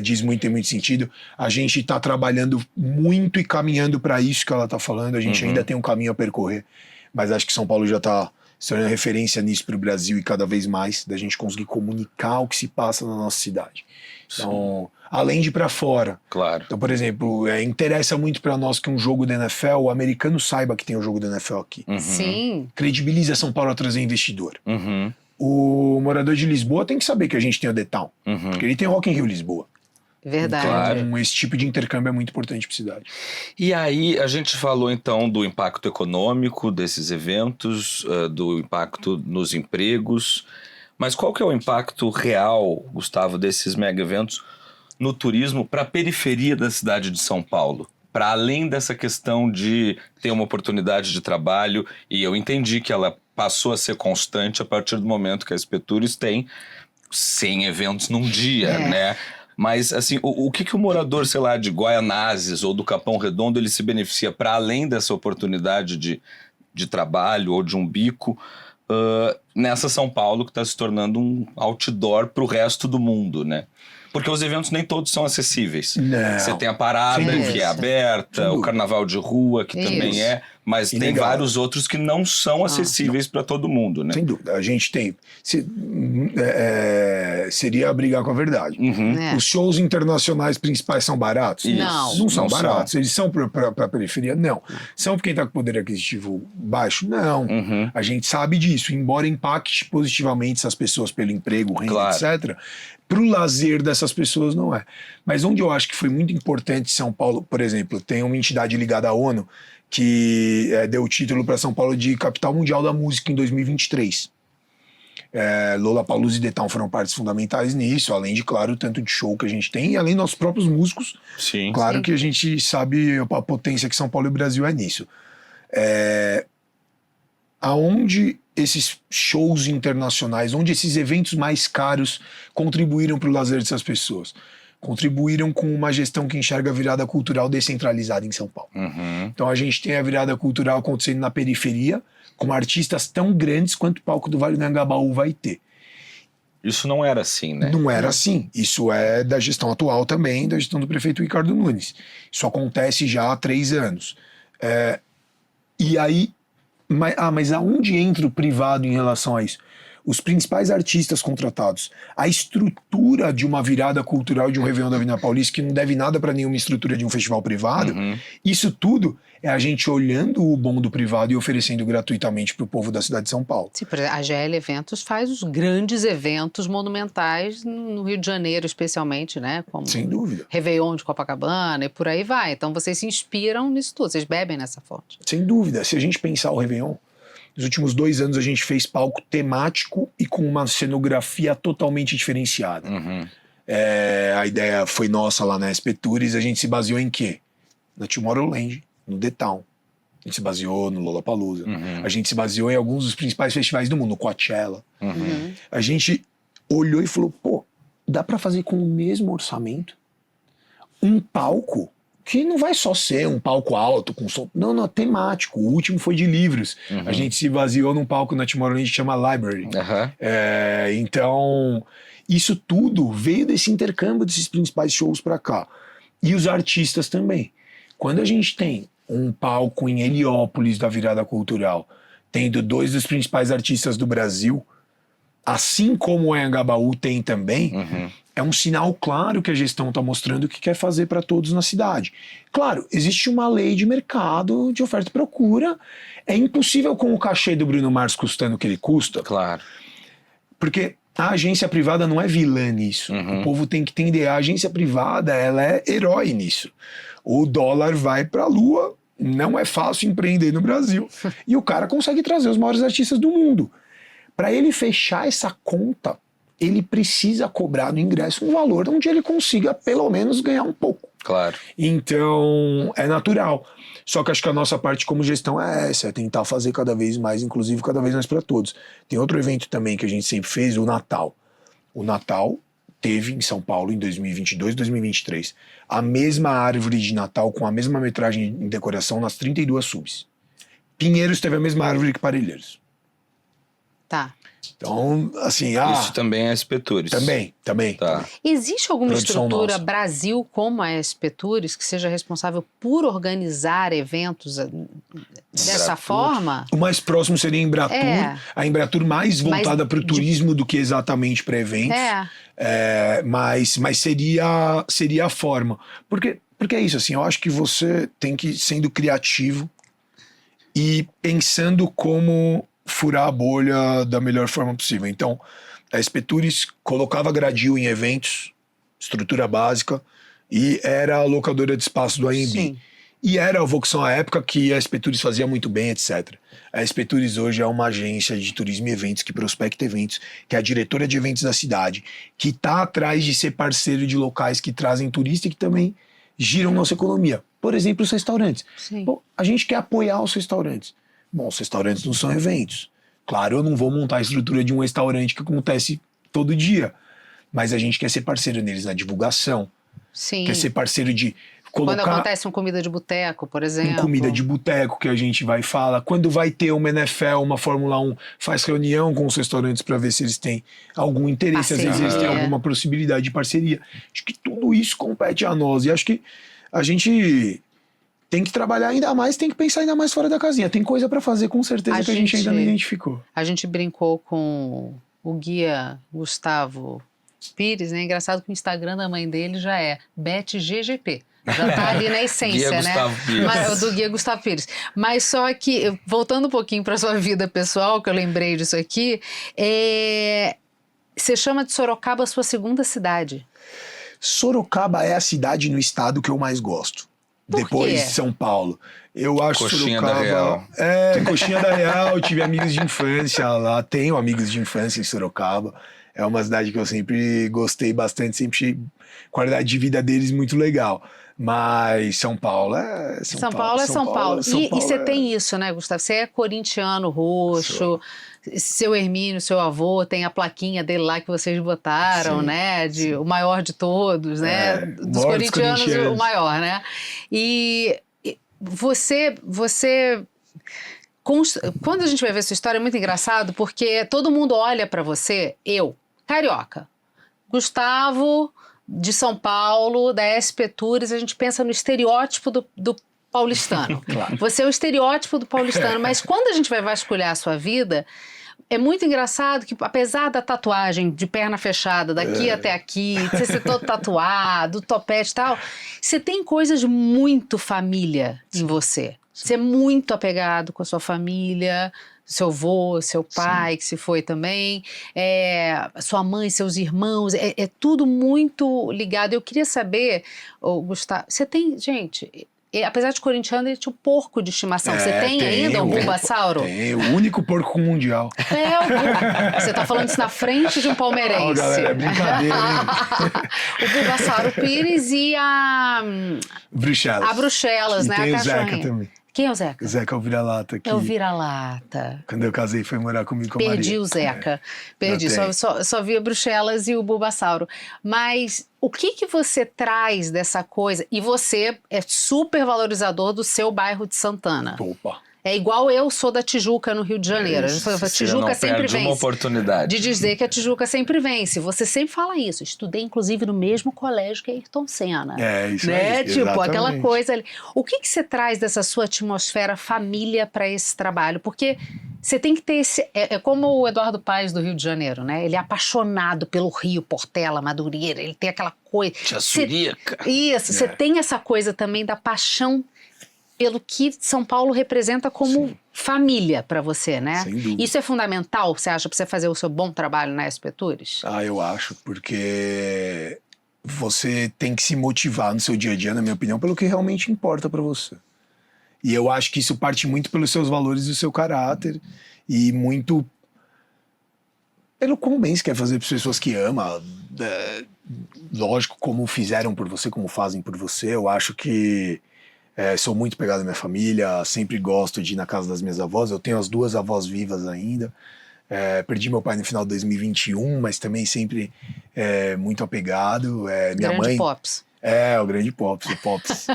diz muito, tem muito sentido. A gente está trabalhando muito e caminhando para isso que ela está falando. A gente ainda tem um caminho a percorrer, mas acho que São Paulo já está se tornando referência nisso para o Brasil e cada vez mais, da gente conseguir comunicar o que se passa na nossa cidade. Então, além de ir para fora. Claro. Então, por exemplo, interessa muito para nós que um jogo da NFL, o americano saiba que tem um jogo da NFL aqui. Sim. Credibiliza São Paulo a trazer investidor. Uhum. O morador de Lisboa tem que saber que a gente tem o The Town, Uhum. porque ele tem Rock in Rio Lisboa. Verdade. Claro. Então, esse tipo de intercâmbio é muito importante para a cidade. E aí a gente falou então do impacto econômico desses eventos, do impacto nos empregos, mas qual que é o impacto real, Gustavo, desses mega eventos no turismo para a periferia da cidade de São Paulo? Para além dessa questão de ter uma oportunidade de trabalho, e eu entendi que ela passou a ser constante a partir do momento que a SP Tours tem 100 eventos num dia, né? Mas, assim, o que o morador, sei lá, de Guaianazes ou do Capão Redondo, ele se beneficia para além dessa oportunidade de trabalho ou de um bico nessa São Paulo que está se tornando um outdoor para o resto do mundo, né? Porque os eventos nem todos são acessíveis. Não. Você tem a parada, Sem que dúvida. é aberta, Sem o dúvida. carnaval de rua, que também Isso. é, mas tem Inegável. vários outros que não são acessíveis para todo mundo, né? Sem dúvida. A gente tem... seria brigar com a verdade. Uhum. É. Os shows internacionais principais são baratos? Isso. Não. Não são Não baratos. Eles são para a periferia? Não. São para quem está com poder aquisitivo baixo? Não. Uhum. A gente sabe disso. Embora impacte positivamente essas pessoas pelo emprego, renda, Claro. etc., para o lazer dessas pessoas não é. Mas onde eu acho que foi muito importante São Paulo, por exemplo, tem uma entidade ligada à ONU que deu o título para São Paulo de Capital Mundial da Música em 2023. Lollapalooza e The Town foram partes fundamentais nisso, além de, claro, o tanto de show que a gente tem, e além dos nossos próprios músicos, Sim. claro Sim. que a gente sabe a potência que São Paulo e o Brasil é nisso. Aonde esses shows internacionais, onde esses eventos mais caros contribuíram para o lazer dessas pessoas? Contribuíram com uma gestão que enxerga a virada cultural descentralizada em São Paulo. Uhum. Então a gente tem a virada cultural acontecendo na periferia, com artistas tão grandes quanto o palco do Vale do Anhangabaú vai ter. Isso não era assim, né? Não era assim. Isso é da gestão atual também, da gestão do prefeito Ricardo Nunes. Isso acontece já há 3 anos. E aí... Mas aonde entra o privado em relação a isso? Os principais artistas contratados, a estrutura de uma virada cultural de um Réveillon da Avenida Paulista, que não deve nada para nenhuma estrutura de um festival privado, isso tudo é a gente olhando o bom do privado e oferecendo gratuitamente para o povo da cidade de São Paulo. Sim, por exemplo, a GL Eventos faz os grandes eventos monumentais no Rio de Janeiro, especialmente, né? Como Sem dúvida. Réveillon de Copacabana e por aí vai. Então vocês se inspiram nisso tudo, vocês bebem nessa fonte. Sem dúvida. Se a gente pensar o Réveillon, nos últimos 2 anos a gente fez palco temático e com uma cenografia totalmente diferenciada. Uhum. A ideia foi nossa lá na SP Tours, a gente se baseou em quê? Na Tomorrowland, no The Town. A gente se baseou no Lollapalooza. Uhum. A gente se baseou em alguns dos principais festivais do mundo, no Coachella. Uhum. A gente olhou e falou, pô, dá pra fazer com o mesmo orçamento um palco que não vai só ser um palco alto, com som. Não, temático. O último foi de livros. A gente se baseou num palco na Tomorrowland que chama Library. Uhum. Então, isso tudo veio desse intercâmbio desses principais shows pra cá. E os artistas também. Quando a gente tem um palco em Heliópolis da virada cultural, tendo 2 dos principais artistas do Brasil, assim como o Anhangabaú tem também, é um sinal claro que a gestão está mostrando o que quer fazer para todos na cidade. Claro, existe uma lei de mercado, de oferta e procura. É impossível com o cachê do Bruno Mars custando o que ele custa, Claro. porque a agência privada não é vilã nisso. O povo tem que entender, a agência privada, ela é herói nisso. O dólar vai pra lua, não é fácil empreender no Brasil. E o cara consegue trazer os maiores artistas do mundo. Para ele fechar essa conta, ele precisa cobrar no ingresso um valor onde ele consiga pelo menos ganhar um pouco. Claro. Então, é natural. Só que acho que a nossa parte como gestão é essa, é tentar fazer cada vez mais, inclusive cada vez mais para todos. Tem outro evento também que a gente sempre fez, o Natal. O Natal teve em São Paulo em 2022, 2023, a mesma árvore de Natal com a mesma metragem em decoração nas 32 subs. Pinheiros teve a mesma árvore que Parelheiros. Tá. Então, assim, Isso também é SP Tours. Também. Tá. Existe alguma Produção estrutura nossa. Brasil como a SP Tours que seja responsável por organizar eventos dessa Embratur. forma? O mais próximo seria a Embratur. A Embratur mais voltada para o turismo do que exatamente para eventos. Mas seria a forma. Porque é isso, assim, eu acho que você tem que ir sendo criativo e pensando como furar a bolha da melhor forma possível. Então, a SP Tours colocava gradil em eventos, estrutura básica, e era a locadora de espaço do AMB. Sim. E era a Voxão à época que a SP Tours fazia muito bem, etc. A SP Tours hoje é uma agência de turismo e eventos que prospecta eventos, que é a diretora de eventos da cidade, que está atrás de ser parceiro de locais que trazem turista e que também giram nossa economia. Por exemplo, os restaurantes. Sim. Bom, a gente quer apoiar os restaurantes. Bom, os restaurantes não são eventos. Claro, eu não vou montar a estrutura de um restaurante que acontece todo dia, mas a gente quer ser parceiro neles na divulgação, Sim. quer ser parceiro de colocar... Quando acontece uma comida de boteco, por exemplo. Uma comida de boteco que a gente vai e fala. Quando vai ter uma NFL, uma Fórmula 1, faz reunião com os restaurantes para ver se eles têm algum interesse. Às vezes eles têm alguma possibilidade de parceria. Acho que tudo isso compete a nós. E acho que a gente tem que trabalhar ainda mais, tem que pensar ainda mais fora da casinha. Tem coisa para fazer, com certeza, que a gente ainda não identificou. A gente brincou com o guia Gustavo Pires, né? Engraçado que o Instagram da mãe dele já é BetGGP. Já tá ali na essência, Guia né? Gustavo Pires. Mas, do guia Gustavo Pires. Mas só que, voltando um pouquinho para sua vida pessoal, que eu lembrei disso aqui, você chama de Sorocaba a sua segunda cidade. Sorocaba é a cidade no estado que eu mais gosto. Por Depois quê? de São Paulo. Eu acho Coxinha Sorocaba... da Real. Coxinha da Real. Tive amigos de infância lá. Tenho amigos de infância em Sorocaba. É uma cidade que eu sempre gostei bastante. Sempre achei a qualidade de vida deles muito legal. Mas São Paulo é São Paulo é São Paulo. E você tem isso, né, Gustavo? Você é corintiano roxo. Seu Hermínio, seu avô, tem a plaquinha dele lá que vocês botaram, né? O maior de todos, né? Dos corintianos, o maior, né? E você quando a gente vai ver sua história é muito engraçado porque todo mundo olha pra você, carioca, Gustavo de São Paulo, da SP Tours, a gente pensa no estereótipo do paulistano. Claro. Você é o estereótipo do paulistano, mas quando a gente vai vasculhar a sua vida, é muito engraçado que, apesar da tatuagem de perna fechada, daqui até aqui, você ser todo tatuado, topete e tal, você tem coisas muito família em você. Você é muito apegado com a sua família, seu avô, seu pai, que se foi também, sua mãe, seus irmãos, é tudo muito ligado. Eu queria saber, Gustavo, você tem, gente... apesar de corintiano, ele tinha um porco de estimação. Você tem ainda um Bulbasauro? Tem, o único porco mundial. Você tá falando isso na frente de um palmeirense. Galera, é brincadeira, hein? O Bulbasauro Pires e a Bruxelas. A Bruxelas, e né? tem a o Zeca cachorrinha. também. Quem é o Zeca? Zeca é o vira-lata. É o vira-lata. Quando eu casei, foi morar comigo com a Perdi Maria. o Zeca. Perdi, só vi a Bruxelas e o Bulbasauro. Mas o que você traz dessa coisa? E você é super valorizador do seu bairro de Santana. Opa. É igual eu sou da Tijuca, no Rio de Janeiro. A gente fala, a Tijuca sempre vence. Uma oportunidade. De dizer que a Tijuca sempre vence. Você sempre fala isso. Estudei, inclusive, no mesmo colégio que Ayrton Senna. Isso né? aí, Tipo, exatamente. aquela coisa ali. O que você traz dessa sua atmosfera família para esse trabalho? Porque você tem que ter esse... É como o Eduardo Paes do Rio de Janeiro, né? Ele é apaixonado pelo Rio, Portela, Madureira. Ele tem aquela coisa... Jaçurica. Isso. Você tem essa coisa também da paixão pelo que São Paulo representa como família para você, né? Sem dúvida. Isso é fundamental, você acha, para você fazer o seu bom trabalho na SP Tours? Eu acho, porque você tem que se motivar no seu dia a dia, na minha opinião, pelo que realmente importa pra você. E eu acho que isso parte muito pelos seus valores e o seu caráter, e muito pelo quão bem você quer fazer para as pessoas que ama. Lógico, como fizeram por você, como fazem por você. Eu acho que sou muito pegado à minha família, sempre gosto de ir na casa das minhas avós. Eu tenho as 2 avós vivas ainda. Perdi meu pai no final de 2021, mas também sempre muito apegado. Minha Grande mãe, Pops. o grande Pops, o Pops.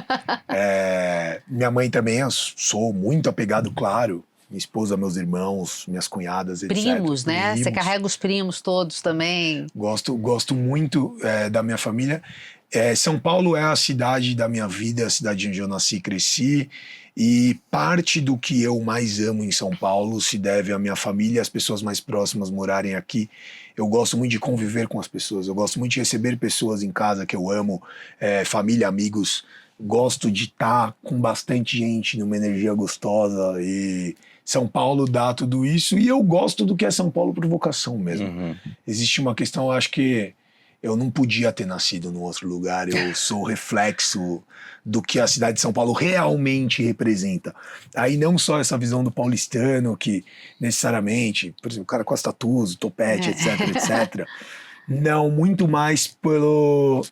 Minha mãe também, eu sou muito apegado, claro. Minha esposa, meus irmãos, minhas cunhadas, etc. Primos, né? Primos. Você carrega os primos todos também. Gosto muito da minha família. São Paulo é a cidade da minha vida, é a cidade onde eu nasci e cresci. E parte do que eu mais amo em São Paulo se deve à minha família, as pessoas mais próximas morarem aqui. Eu gosto muito de conviver com as pessoas, eu gosto muito de receber pessoas em casa que eu amo, família, amigos. Gosto de estar com bastante gente, numa energia gostosa, e São Paulo dá tudo isso. E eu gosto do que é São Paulo por vocação mesmo. Uhum. Existe uma questão, eu acho que eu não podia ter nascido num outro lugar. Eu sou reflexo do que a cidade de São Paulo realmente representa. Aí não só essa visão do paulistano, que necessariamente, por exemplo, o cara com as tatuas, o topete, etc, etc. Não, muito mais pelo...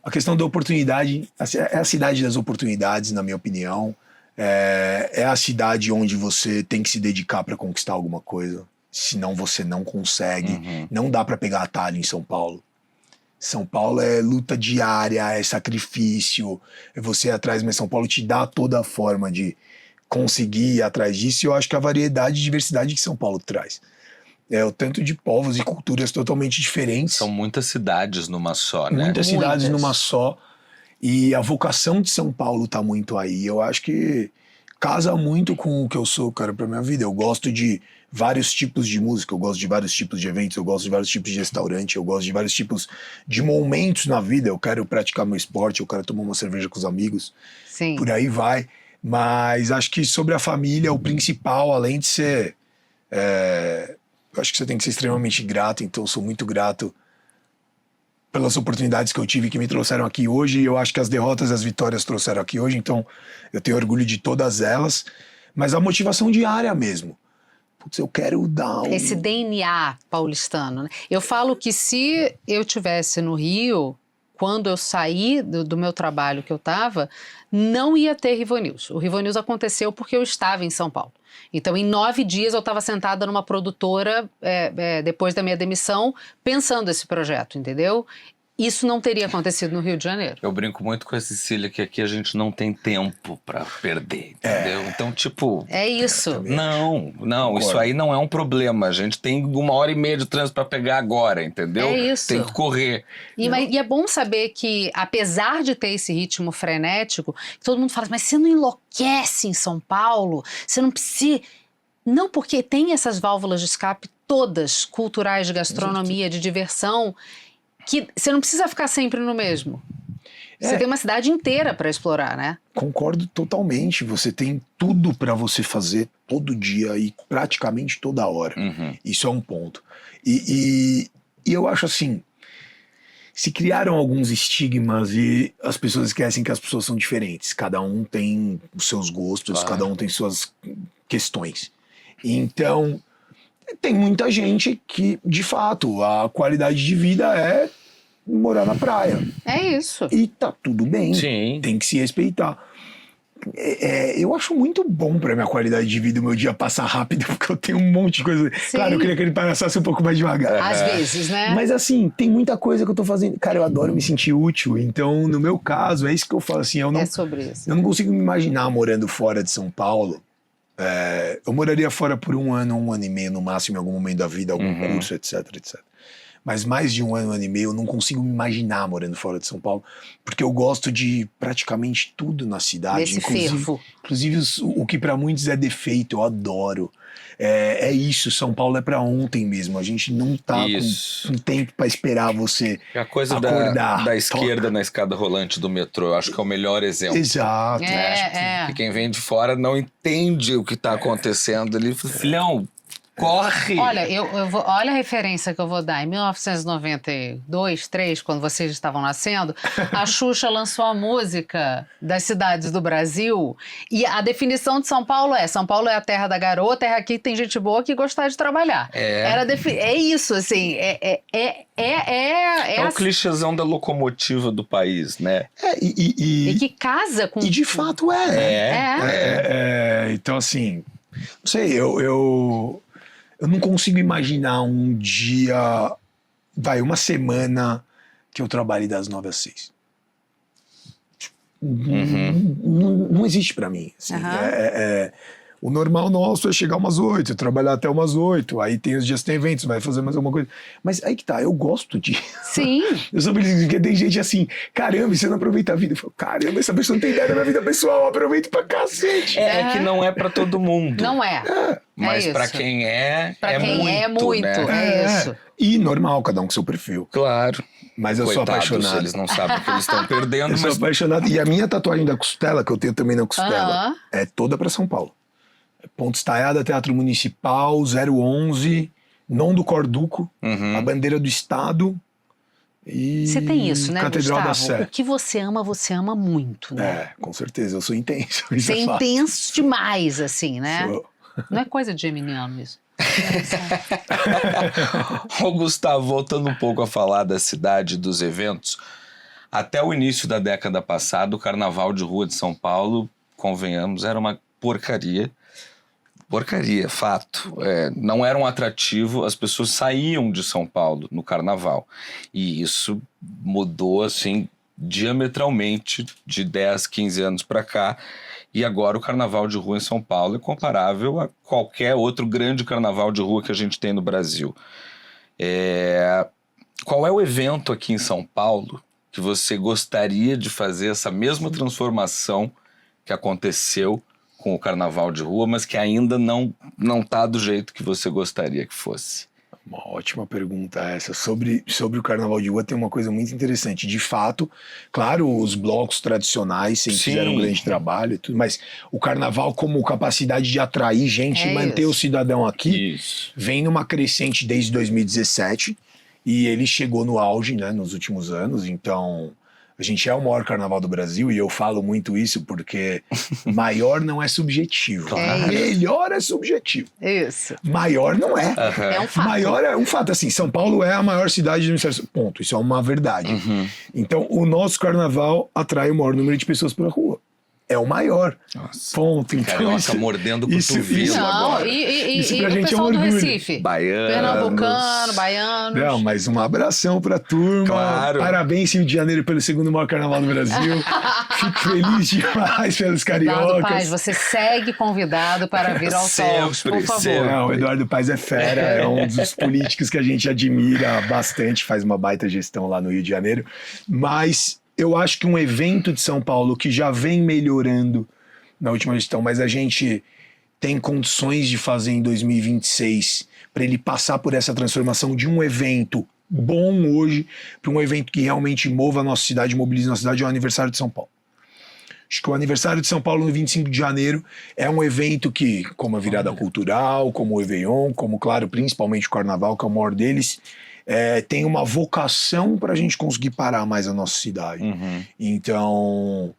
A questão da oportunidade. É a cidade das oportunidades, na minha opinião. É a cidade onde você tem que se dedicar para conquistar alguma coisa. Senão você não consegue. Uhum. Não dá para pegar atalho em São Paulo. São Paulo é luta diária, é sacrifício, é você ir atrás, mas São Paulo te dá toda a forma de conseguir ir atrás disso. E eu acho que a variedade e diversidade que São Paulo traz. O tanto de povos e culturas totalmente diferentes. São muitas cidades numa só, né? Muitas cidades Muitas. numa só. E a vocação de São Paulo tá muito aí. Eu acho que casa muito com o que eu sou, cara, pra minha vida. Eu gosto de vários tipos de música, eu gosto de vários tipos de eventos, eu gosto de vários tipos de restaurante, eu gosto de vários tipos de momentos na vida. Eu quero praticar meu esporte, eu quero tomar uma cerveja com os amigos. Sim. Por aí vai. Mas acho que sobre a família, o principal, além de ser... eu acho que você tem que ser extremamente grato, então eu sou muito grato pelas oportunidades que eu tive que me trouxeram aqui hoje. Eu acho que as derrotas e as vitórias trouxeram aqui hoje, então eu tenho orgulho de todas elas. Mas a motivação diária mesmo. Putz, eu quero dar Esse DNA paulistano, né? Eu falo que se eu tivesse no Rio, quando eu saí do meu trabalho que eu estava, não ia ter Rivonews. O Rivonews aconteceu porque eu estava em São Paulo. Então, em 9 dias, eu estava sentada numa produtora, depois da minha demissão, pensando esse projeto, entendeu? Isso não teria acontecido no Rio de Janeiro. Eu brinco muito com a Cecília que aqui a gente não tem tempo pra perder, entendeu? Então, tipo... É isso. Não, Concordo. isso aí não é um problema. A gente tem 1h30 de trânsito pra pegar agora, entendeu? É isso. Tem que correr. E é bom saber que, apesar de ter esse ritmo frenético, todo mundo fala, mas você não enlouquece em São Paulo? Você não precisa... Não, porque tem essas válvulas de escape todas, culturais, de gastronomia, de diversão, que você não precisa ficar sempre no mesmo. Você tem uma cidade inteira para explorar, né? Concordo totalmente. Você tem tudo para você fazer todo dia e praticamente toda hora. Uhum. Isso é um ponto. E eu acho assim, se criaram alguns estigmas e as pessoas esquecem que as pessoas são diferentes. Cada um tem os seus gostos, Claro. cada um tem suas questões. Então, tem muita gente que, de fato, a qualidade de vida é morar na praia. É isso. E tá tudo bem. Sim. Tem que se respeitar. Eu acho muito bom pra minha qualidade de vida o meu dia passar rápido, porque eu tenho um monte de coisa. Sim. Claro, eu queria que ele passasse um pouco mais devagar. Às vezes, né? Mas assim, tem muita coisa que eu tô fazendo. Cara, eu adoro me sentir útil. Então, no meu caso, é isso que eu falo assim. Eu É sobre isso. não consigo me imaginar morando fora de São Paulo. Eu moraria fora por 1 ano, 1 ano e meio no máximo, em algum momento da vida, algum curso, etc, etc. mas mais de um ano e meio, eu não consigo me imaginar morando fora de São Paulo, porque eu gosto de praticamente tudo na cidade. Desse fervo. Inclusive o que para muitos é defeito, eu adoro. É isso, São Paulo é para ontem mesmo. A gente não tá com tempo para esperar você É a coisa acordar. da esquerda na escada rolante do metrô. Eu acho que é o melhor exemplo. Exato. Que quem vem de fora não entende o que está acontecendo ali. Filhão, corre! Olha, olha a referência que eu vou dar. Em 1992, 3, quando vocês estavam nascendo, a Xuxa lançou a música das cidades do Brasil e a definição de São Paulo é: São Paulo é a terra da garoa, terra aqui tem gente boa que gostar de trabalhar. É isso, assim, É o clichêzão da locomotiva do país, né? E que casa com... E de fato então, assim, não sei, eu não consigo imaginar um dia, uma semana que eu trabalhe das 9 às 6. Não existe pra mim. Assim, o normal nosso é chegar umas 8, trabalhar até umas 8, aí tem os dias que tem eventos, vai fazer mais alguma coisa. Mas aí que tá, eu gosto disso. Sim. Eu sou feliz, porque tem gente assim, caramba, você não aproveita a vida. Eu falo, caramba, essa pessoa não tem ideia da minha vida pessoal, eu aproveito pra cacete. É que não é pra todo mundo. Não é. Mas pra quem pra quem muito, é muito, né? é isso. E normal, cada um com seu perfil. Claro. Mas eu sou Coitados, apaixonado. eles não sabem o que eles estão perdendo. Eu sou apaixonado. E a minha tatuagem da costela, que eu tenho também na costela, é toda pra São Paulo. Ponte Estaiada, Teatro Municipal, 011, Non do Corduco, a bandeira do Estado e você tem isso, né, Catedral Gustavo? da Sé. O que você ama muito, né? Com certeza, eu sou intenso. Você é intenso demais, assim, né? Sou. Não é coisa de geminiano isso. Ô Gustavo, voltando um pouco a falar da cidade, dos eventos, até o início da década passada, o Carnaval de Rua de São Paulo, convenhamos, era uma porcaria. Porcaria, fato. Não era um atrativo, as pessoas saíam de São Paulo no Carnaval. E isso mudou, assim, diametralmente de 10, 15 anos para cá. E agora o Carnaval de Rua em São Paulo é comparável a qualquer outro grande Carnaval de Rua que a gente tem no Brasil. Qual é o evento aqui em São Paulo que você gostaria de fazer essa mesma transformação que aconteceu com o Carnaval de Rua, mas que ainda não está do jeito que você gostaria que fosse? Uma ótima pergunta essa. Sobre o Carnaval de Rua tem uma coisa muito interessante. De fato, claro, os blocos tradicionais sempre fizeram um grande trabalho e tudo, mas o Carnaval como capacidade de atrair gente e manter o cidadão aqui vem numa crescente desde 2017 e ele chegou no auge, né, nos últimos anos. Então, a gente é o maior carnaval do Brasil e eu falo muito isso porque maior não é subjetivo. Melhor é subjetivo. Isso. Maior não é. É um fato. Maior é um fato. Assim, São Paulo é a maior cidade do Ministério. Ponto. Isso é uma verdade. Então, o nosso carnaval atrai o maior número de pessoas pela rua. É o maior. Nossa. Ponto. Então, Carioca mordendo o cotovelo agora. Isso pra e o gente pessoal é um do orgulho. Recife? Baianos. Pernambucano, baianos. Não, mas um abração pra turma. Claro. Parabéns, Rio de Janeiro, pelo segundo maior carnaval do Brasil. Fico feliz demais pelos Eduardo cariocas. Paes, você segue convidado para vir ao Talks, por favor. Não, o Eduardo Paes é fera, é um dos políticos que a gente admira bastante, faz uma baita gestão lá no Rio de Janeiro. Mas eu acho que um evento de São Paulo que já vem melhorando na última gestão, mas a gente tem condições de fazer em 2026 para ele passar por essa transformação de um evento bom hoje para um evento que realmente mova a nossa cidade, mobilize a nossa cidade, é o aniversário de São Paulo. Acho que o aniversário de São Paulo no 25 de janeiro é um evento que, como a virada cultural, como o Réveillon, como, claro, principalmente o Carnaval, que é o maior deles, tem uma vocação para a gente conseguir parar mais a nossa cidade. Então,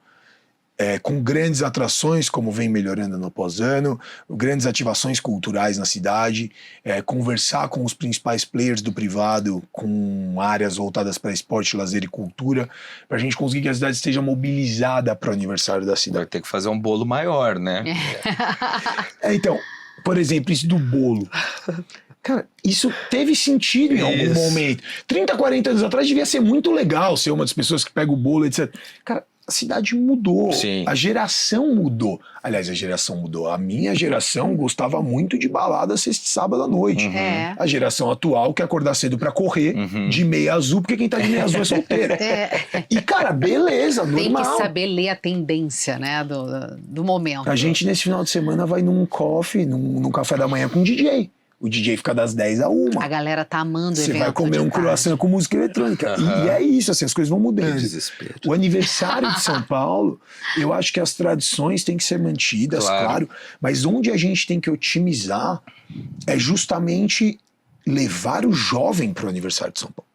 com grandes atrações, como vem melhorando ano após ano, grandes ativações culturais na cidade, conversar com os principais players do privado, com áreas voltadas para esporte, lazer e cultura, para a gente conseguir que a cidade esteja mobilizada para o aniversário da cidade. Vai ter que fazer um bolo maior, né? Então, por exemplo, isso do bolo. Cara, isso teve sentido em algum momento. 30, 40 anos atrás devia ser muito legal ser uma das pessoas que pega o bolo, etc. Cara, a cidade mudou, Sim. a geração mudou. Aliás, a geração mudou. A minha geração gostava muito de balada sexta e sábado à noite. É. A geração atual quer acordar cedo pra correr, de meia azul, porque quem tá de meia azul é solteiro. E, cara, beleza, Tem normal. que saber ler a tendência, né, do momento. A gente, nesse final de semana, vai num coffee, num café da manhã com um DJ. O DJ fica das 10 a 1. A galera tá amando o Você evento vai comer de um tarde. croissant com música eletrônica. E é isso, assim, as coisas vão mudando. Desespero. O aniversário de São Paulo, eu acho que as tradições têm que ser mantidas, claro. Mas onde a gente tem que otimizar é justamente levar o jovem para o aniversário de São Paulo.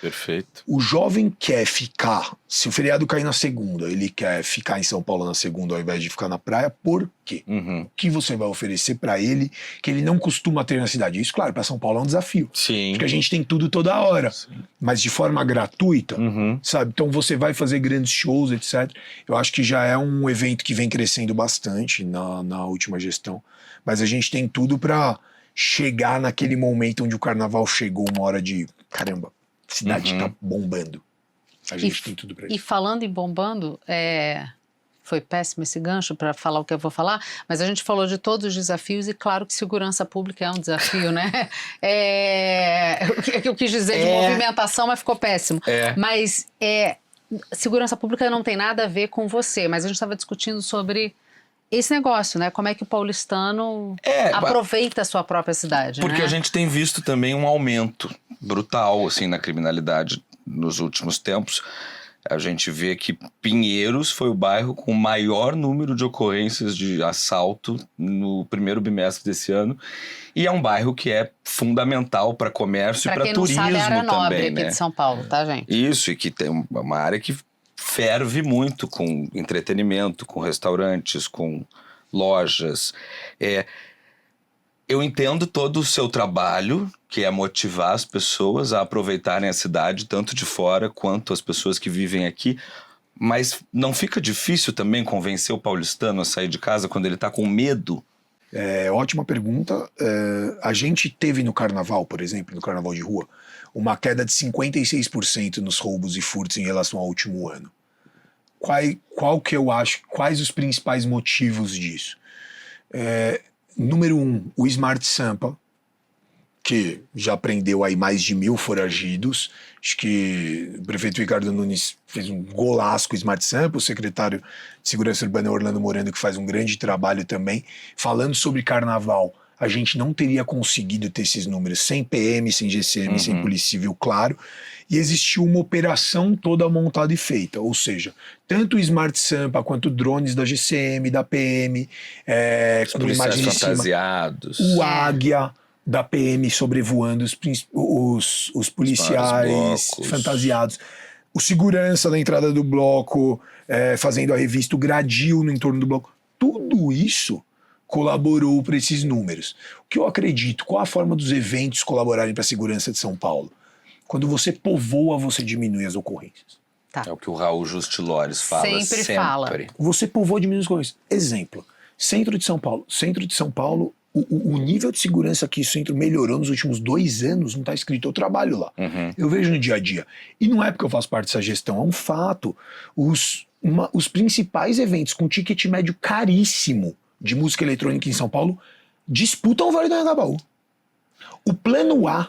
Perfeito. O jovem quer ficar, se o feriado cair na segunda, ele quer ficar em São Paulo na segunda ao invés de ficar na praia, por quê? O que você vai oferecer para ele que ele não costuma ter na cidade? Isso, claro, para São Paulo é um desafio. Sim. Porque a gente tem tudo toda hora, mas de forma gratuita, sabe? Então você vai fazer grandes shows, etc. Eu acho que já é um evento que vem crescendo bastante na última gestão, mas a gente tem tudo para chegar naquele momento onde o carnaval chegou, uma hora de, caramba, a cidade tá bombando. A gente tem tudo pra isso. E falando em bombando, foi péssimo esse gancho para falar o que eu vou falar, mas a gente falou de todos os desafios e claro que segurança pública é um desafio, né? O que eu quis dizer de movimentação, mas ficou péssimo. Mas segurança pública não tem nada a ver com você, mas a gente estava discutindo sobre esse negócio, né? Como é que o paulistano aproveita a sua própria cidade, Porque né? a gente tem visto também um aumento brutal, assim, na criminalidade nos últimos tempos. A gente vê que Pinheiros foi o bairro com o maior número de ocorrências de assalto no primeiro bimestre desse ano. E é um bairro que é fundamental para comércio e para turismo quem não sabe, é a área nobre também, aqui né? de São Paulo, tá, gente? Isso, e que tem uma área que ferve muito com entretenimento, com restaurantes, com lojas. Eu entendo todo o seu trabalho, que é motivar as pessoas a aproveitarem a cidade, tanto de fora quanto as pessoas que vivem aqui, mas não fica difícil também convencer o paulistano a sair de casa quando ele está com medo? Ótima pergunta. A gente teve no carnaval, por exemplo, no carnaval de rua, uma queda de 56% nos roubos e furtos em relação ao último ano. Qual que eu acho, quais os principais motivos disso? Número 1, o Smart Sampa, que já prendeu aí mais de 1.000 foragidos. Acho que o prefeito Ricardo Nunes fez um golaço com o Smart Sampa, o secretário de Segurança Urbana Orlando Morando, que faz um grande trabalho também. Falando sobre carnaval, a gente não teria conseguido ter esses números sem PM, sem GCM, sem Polícia Civil, claro. E existiu uma operação toda montada e feita, ou seja, tanto o Smart Sampa quanto drones da GCM, da PM, Os com policiais imagens de cima, fantasiados. o Águia da PM sobrevoando os policiais blocos. fantasiados, o segurança na entrada do bloco, fazendo a revista, o gradil no entorno do bloco, tudo isso colaborou para esses números. O que eu acredito, qual a forma dos eventos colaborarem para a segurança de São Paulo? Quando você povoa, você diminui as ocorrências. Tá. É o que o Raul Justilores fala Sempre fala. Você povoa, diminui as ocorrências. Exemplo, centro de São Paulo. Centro de São Paulo, o nível de segurança que o centro melhorou nos últimos 2 anos, não está escrito, eu trabalho lá. Eu vejo no dia a dia. E não é porque eu faço parte dessa gestão, é um fato. Os principais eventos com ticket médio caríssimo de música eletrônica em São Paulo disputam o Vale do Anhangabaú. O plano A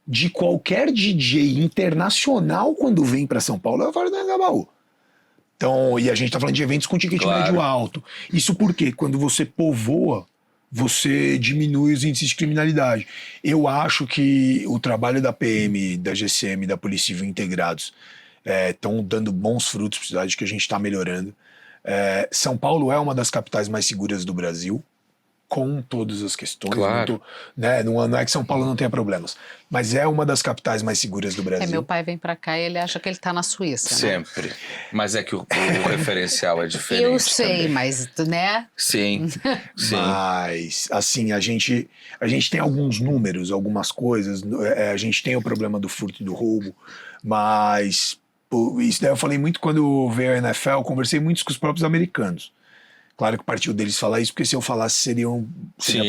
de qualquer DJ internacional quando vem para São Paulo é o Vale do Anhangabaú. Então, e a gente tá falando de eventos com ticket médio alto. Isso porque quando você povoa, você diminui os índices de criminalidade. Eu acho que o trabalho da PM, da GCM e da Polícia Civil integrados estão dando bons frutos para a cidade, que a gente está melhorando. São Paulo é uma das capitais mais seguras do Brasil, com todas as questões. Claro. Não é que São Paulo não tenha problemas, mas é uma das capitais mais seguras do Brasil. Meu pai vem pra cá e ele acha que ele tá na Suíça, né? Sempre. Mas é que o referencial é diferente. Eu sei, também. mas, né? Sim, sim. Mas, assim, a gente tem alguns números, algumas coisas. A gente tem o problema do furto e do roubo, mas isso daí eu falei muito quando veio a NFL, conversei muito com os próprios americanos. Claro que partiu deles falar isso, porque se eu falasse seria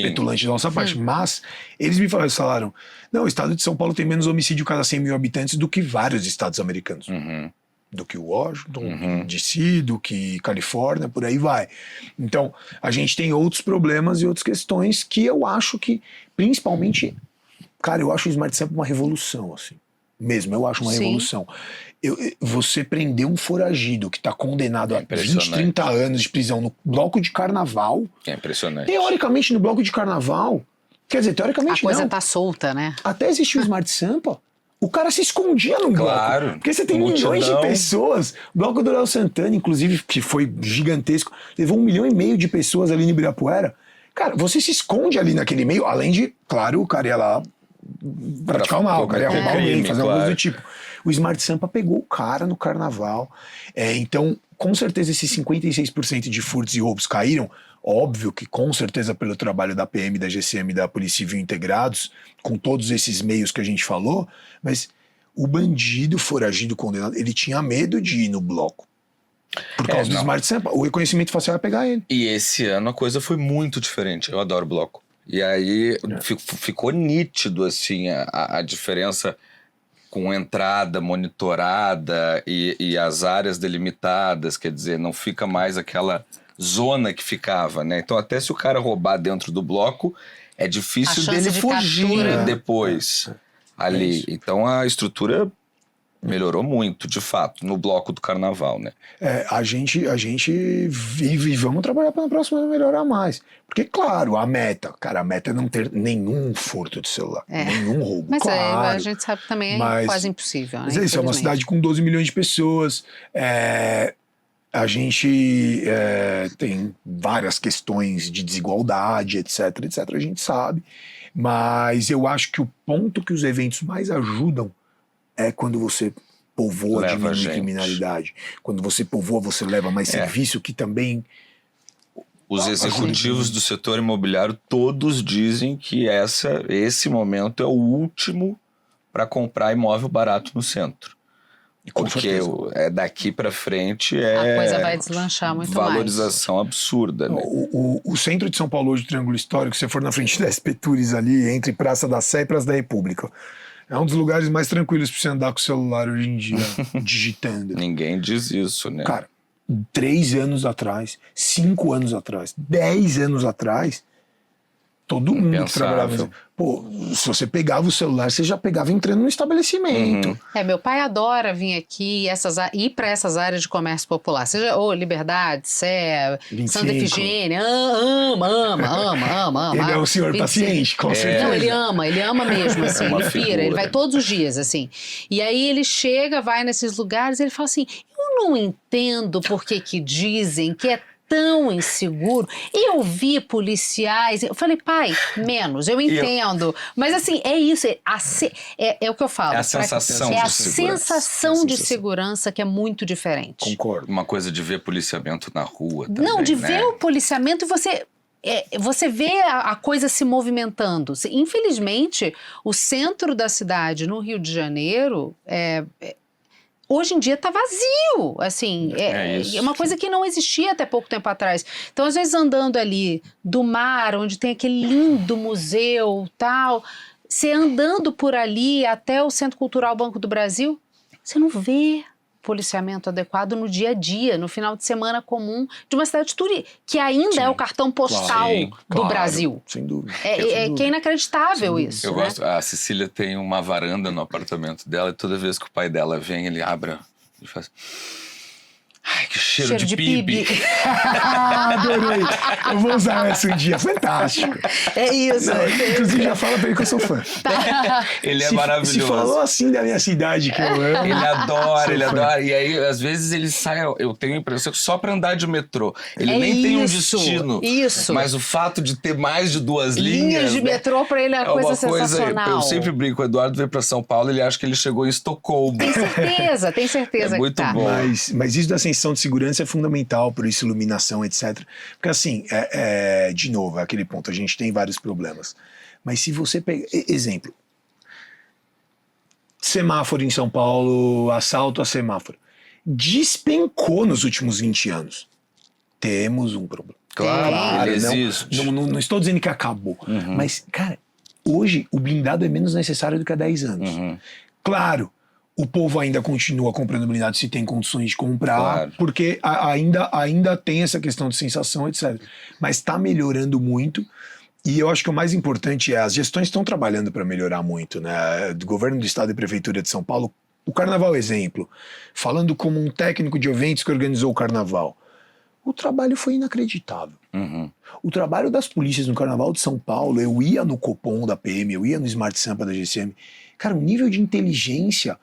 petulante da nossa parte. Mas eles me falaram, não, o estado de São Paulo tem menos homicídio cada 100 mil habitantes do que vários estados americanos. do que Washington, DC, do que Califórnia, por aí vai. Então, a gente tem outros problemas e outras questões que eu acho que, principalmente, cara, eu acho o Smart Sample uma revolução, assim. Mesmo, eu acho uma Sim. revolução. Você prender um foragido que está condenado a 20, 30 anos de prisão no bloco de carnaval, É impressionante. teoricamente no bloco de carnaval, quer dizer, A teoricamente coisa não, tá solta, né? até existia o Smart Sample, o cara se escondia no bloco. Claro. Porque você tem milhões de Multidão. pessoas. O bloco do Léo Santana, inclusive, que foi gigantesco, levou 1,5 milhão de pessoas ali no Ibirapuera. Cara, você se esconde ali naquele meio, além de, claro, o cara ia lá praticar o mal, o cara ia roubar alguém, fazer alguma coisa do tipo. O Smart Sampa pegou o cara no carnaval. Então, com certeza, esses 56% de furtos e roubos caíram. Óbvio que, com certeza, pelo trabalho da PM, da GCM e da Polícia Civil integrados, com todos esses meios que a gente falou, mas o bandido foragido condenado, ele tinha medo de ir no bloco. Por causa do não. Smart Sampa. O reconhecimento facial ia pegar ele. E esse ano a coisa foi muito diferente. Eu adoro bloco. E aí ficou nítido, assim, a diferença com entrada monitorada e as áreas delimitadas. Quer dizer, não fica mais aquela zona que ficava, né? Então, até se o cara roubar dentro do bloco, é difícil A chance dele de fugir captura. depois ali. Então, a estrutura melhorou muito, de fato, no bloco do carnaval, né? A gente vive e vamos trabalhar para na próxima melhorar mais. Porque, claro, a meta é não ter nenhum furto de celular, nenhum roubo. Mas claro, a gente sabe que também é quase impossível, né? Mas é isso, é uma cidade com 12 milhões de pessoas. A gente tem várias questões de desigualdade, etc, a gente sabe. Mas eu acho que o ponto que os eventos mais ajudam é quando você povoa, Leva diminui gente. criminalidade. Quando você povoa, você leva mais serviço, que também... Os executivos do setor imobiliário todos dizem que esse momento é o último para comprar imóvel barato no centro. Com Porque certeza. daqui para frente A coisa vai deslanchar muito valorização absurda, né? O centro de São Paulo, hoje, Triângulo Histórico, se você for na frente da SP Tours ali, entre Praça da Sé e Praça da República, é um dos lugares mais tranquilos para você andar com o celular hoje em dia, digitando. Ninguém diz isso, né? Cara, 3 anos atrás, 5 anos atrás, 10 anos atrás, todo mundo que trabalhava assim, pô, se você pegava o celular, você já pegava entrando no estabelecimento. Meu pai adora vir aqui ir para essas áreas de comércio popular. Seja Liberdade, Sé, 25. Santa Efigênia, ama. Ele é o senhor 25. paciente, com certeza. Não, ele ama mesmo, assim, uma ele pira, figura. ele vai todos os dias, assim. E aí ele chega, vai nesses lugares, ele fala assim, eu não entendo por que dizem que é tão inseguro. Eu vi policiais, eu falei, pai, menos, eu entendo. Mas assim, é isso, é o que eu falo. É a sensação É a de segurança. sensação de segurança que é muito diferente. Concordo. Uma coisa de ver policiamento na rua também, Não, de né? ver o policiamento e você vê a coisa se movimentando. Infelizmente, o centro da cidade, no Rio de Janeiro, hoje em dia está vazio, assim, isso. é uma coisa que não existia até pouco tempo atrás. Então, às vezes, andando ali do mar, onde tem aquele lindo museu, tal, você andando por ali até o Centro Cultural Banco do Brasil, você não vê policiamento adequado no dia a dia, no final de semana comum de uma cidade turística, que ainda é o cartão postal Sim, do claro, Brasil. Sem dúvida. Que é inacreditável isso, Eu né? gosto. A Cecília tem uma varanda no apartamento dela e toda vez que o pai dela vem, ele abre e faz... Ai, que cheiro de pibe. Adorei. Eu vou usar essa um dia. Fantástico. É isso. Inclusive, já fala pra ele que eu sou fã. Ele é Se maravilhoso. falou assim da minha cidade que eu amo. Ele adora, Sou ele fã. adora. E aí, às vezes, ele sai, eu tenho a impressão que só pra andar de metrô. Ele nem tem um destino. Isso. Mas o fato de ter mais de 2 Linhas de né, metrô pra ele é uma coisa sensacional. Eu sempre brinco, o Eduardo veio pra São Paulo, ele acha que ele chegou em Estocolmo. Tem certeza É muito que tá. bom. Mas isso da sensação de segurança é fundamental, por isso iluminação, etc. Porque assim, de novo, é aquele ponto, a gente tem vários problemas. Mas se você pega... Exemplo. Semáforo em São Paulo, assalto a semáforo. Despencou nos últimos 20 anos. Temos um problema. Claro, ele não, existe. não estou dizendo que acabou. Mas, cara, hoje o blindado é menos necessário do que há 10 anos. Claro, O povo ainda continua comprando blindado se tem condições de comprar, Claro. porque ainda tem essa questão de sensação, etc. Mas está melhorando muito. E eu acho que o mais importante as gestões estão trabalhando para melhorar muito, né? Do governo do estado e prefeitura de São Paulo, o carnaval é exemplo. Falando como um técnico de eventos que organizou o carnaval. O trabalho foi inacreditável. Uhum. O trabalho das polícias no Carnaval de São Paulo, eu ia no Copom da PM, eu ia no Smart Sampa da GCM. Cara, o nível de inteligência...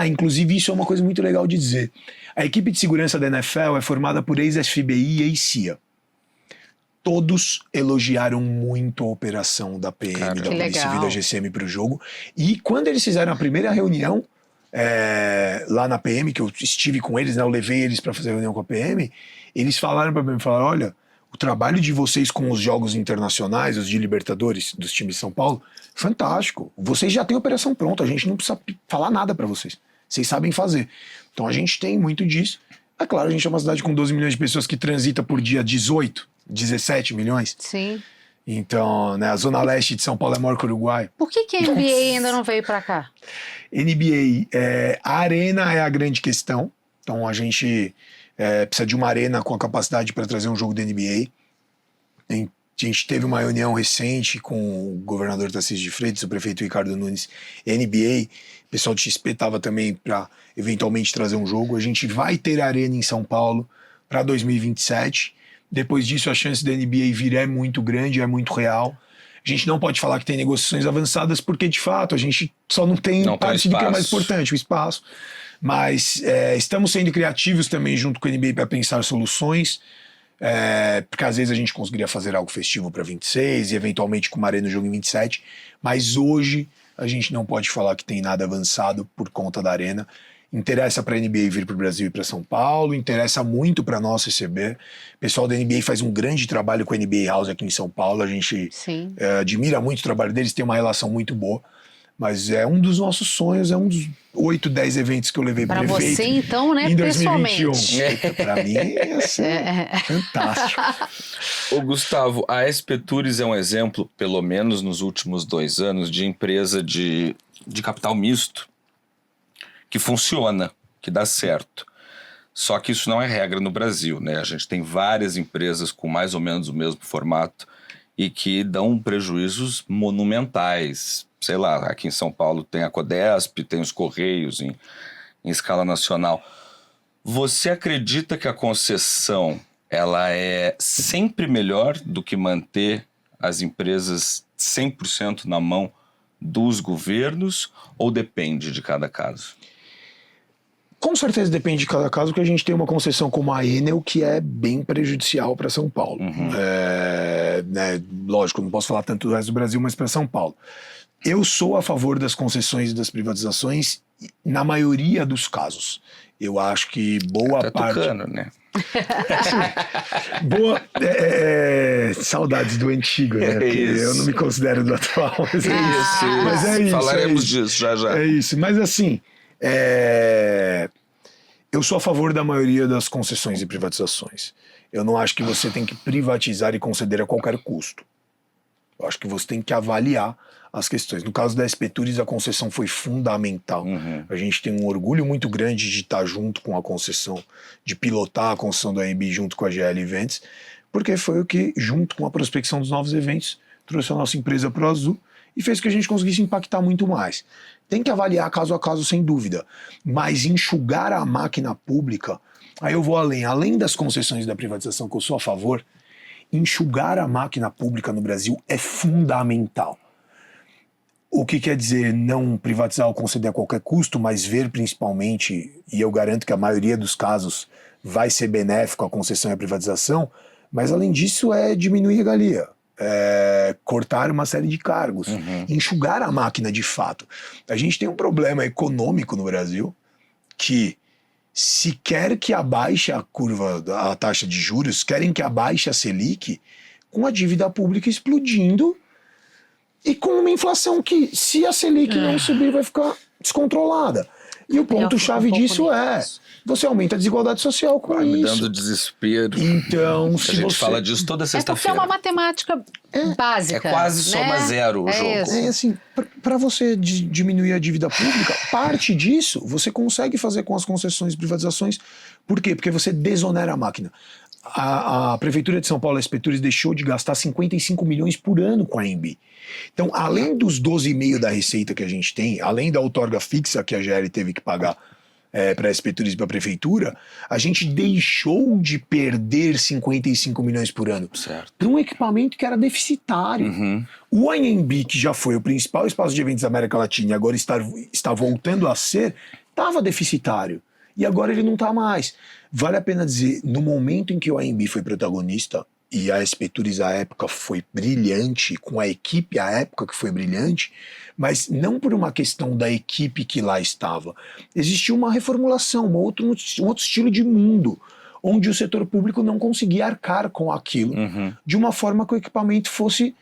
inclusive isso é uma coisa muito legal de dizer. A equipe de segurança da NFL é formada por ex-FBI e ex-CIA. Todos elogiaram muito a operação da PM, Cara, da que Polícia Civil legal. da GCM para o jogo. E quando eles fizeram a primeira reunião lá na PM, que eu estive com eles, né, eu levei eles para fazer a reunião com a PM, eles falaram para mim, olha, o trabalho de vocês com os jogos internacionais, os de Libertadores, dos times de São Paulo, fantástico. Vocês já têm a operação pronta, a gente não precisa falar nada para vocês. Vocês sabem fazer. Então a gente tem muito disso. É claro, a gente é uma cidade com 12 milhões de pessoas que transita por dia 18, 17 milhões. Sim. Então, né, a Zona Leste de São Paulo é maior que o Uruguai. Por que a NBA ainda não veio pra cá? NBA, a arena é a grande questão. Então a gente precisa de uma arena com a capacidade para trazer um jogo da NBA. A gente teve uma reunião recente com o governador Tarcísio de Freitas, o prefeito Ricardo Nunes, NBA. O pessoal de XP estava também para eventualmente trazer um jogo. A gente vai ter arena em São Paulo para 2027. Depois disso, a chance da NBA vir é muito grande, é muito real. A gente não pode falar que tem negociações avançadas, porque de fato a gente só não tem parte do que é mais importante, o espaço. Mas estamos sendo criativos também junto com a NBA para pensar soluções, porque às vezes a gente conseguiria fazer algo festivo para 26 e eventualmente com uma arena no jogo em 27, mas hoje a gente não pode falar que tem nada avançado por conta da arena. Interessa para a NBA vir para o Brasil e para São Paulo, interessa muito para nós receber. O pessoal da NBA faz um grande trabalho com a NBA House aqui em São Paulo, a gente admira muito o trabalho deles, tem uma relação muito boa, mas é um dos nossos sonhos, é um dos 8, 10 eventos que eu levei para Pra prefeito você, então, né, em 2021. pessoalmente. Para mim é assim, fantástico. Ô Gustavo, a SP Tours é um exemplo, pelo menos nos últimos 2 anos, de empresa de capital misto, que funciona, que dá certo. Só que isso não é regra no Brasil, né? A gente tem várias empresas com mais ou menos o mesmo formato e que dão prejuízos monumentais. Sei lá, aqui em São Paulo tem a Codesp, tem os Correios em escala nacional. Você acredita que a concessão ela é sempre melhor do que manter as empresas 100% na mão dos governos ou depende de cada caso? Com certeza depende de cada caso, porque a gente tem uma concessão como a Enel que é bem prejudicial para São Paulo. Uhum. Lógico, não posso falar tanto do resto do Brasil, mas para São Paulo. Eu sou a favor das concessões e das privatizações na maioria dos casos. Eu acho que boa Até parte... Tucano, né? Saudades do antigo, né? Porque eu não me considero do atual, mas é isso. Mas é isso. Falaremos disso já já. É isso, mas assim... Eu sou a favor da maioria das concessões e privatizações. Eu não acho que você tem que privatizar e conceder a qualquer custo. Eu acho que você tem que avaliar as questões. No caso da SP Tours, a concessão foi fundamental. Uhum. A gente tem um orgulho muito grande de estar junto com a concessão, de pilotar a concessão da AMB junto com a GL Events, porque foi o que, junto com a prospecção dos novos eventos, trouxe a nossa empresa para o Azul e fez com que a gente conseguisse impactar muito mais. Tem que avaliar caso a caso, sem dúvida, mas enxugar a máquina pública, aí eu vou além das concessões da privatização, que eu sou a favor, enxugar a máquina pública no Brasil é fundamental. O que quer dizer não privatizar ou conceder a qualquer custo, mas ver principalmente, e eu garanto que a maioria dos casos vai ser benéfico a concessão e a privatização, mas além disso é diminuir regalia, cortar uma série de cargos, enxugar a máquina de fato. A gente tem um problema econômico no Brasil que se quer que abaixe a curva, a taxa de juros, querem que abaixe a Selic, com a dívida pública explodindo e com uma inflação que, se a Selic não subir, vai ficar descontrolada. E o ponto-chave Eu fico um disso pouco é, nisso. você aumenta a desigualdade social com Vai me isso. dando desespero. Então, A se gente você... fala disso toda É porque é sexta-feira. uma matemática básica. É quase soma né? zero o jogo. Isso. É assim, para você diminuir a dívida pública, parte disso você consegue fazer com as concessões e privatizações. Por quê? Porque você desonera a máquina. A Prefeitura de São Paulo, a Espetures, deixou de gastar 55 milhões por ano com a ANB. Então, além dos 12,5 da receita que a gente tem, além da outorga fixa que a GL teve que pagar para a Espetures e para a Prefeitura, a gente deixou de perder 55 milhões por ano Certo. para um equipamento que era deficitário. Uhum. O ANB, que já foi o principal espaço de eventos da América Latina e agora está voltando a ser, estava deficitário. E agora ele não está mais. Vale a pena dizer, no momento em que o ANB foi protagonista, e a Espetures à época foi brilhante, com a equipe à época que foi brilhante, mas não por uma questão da equipe que lá estava. Existiu uma reformulação, um outro estilo de mundo, onde o setor público não conseguia arcar com aquilo, de uma forma que o equipamento fosse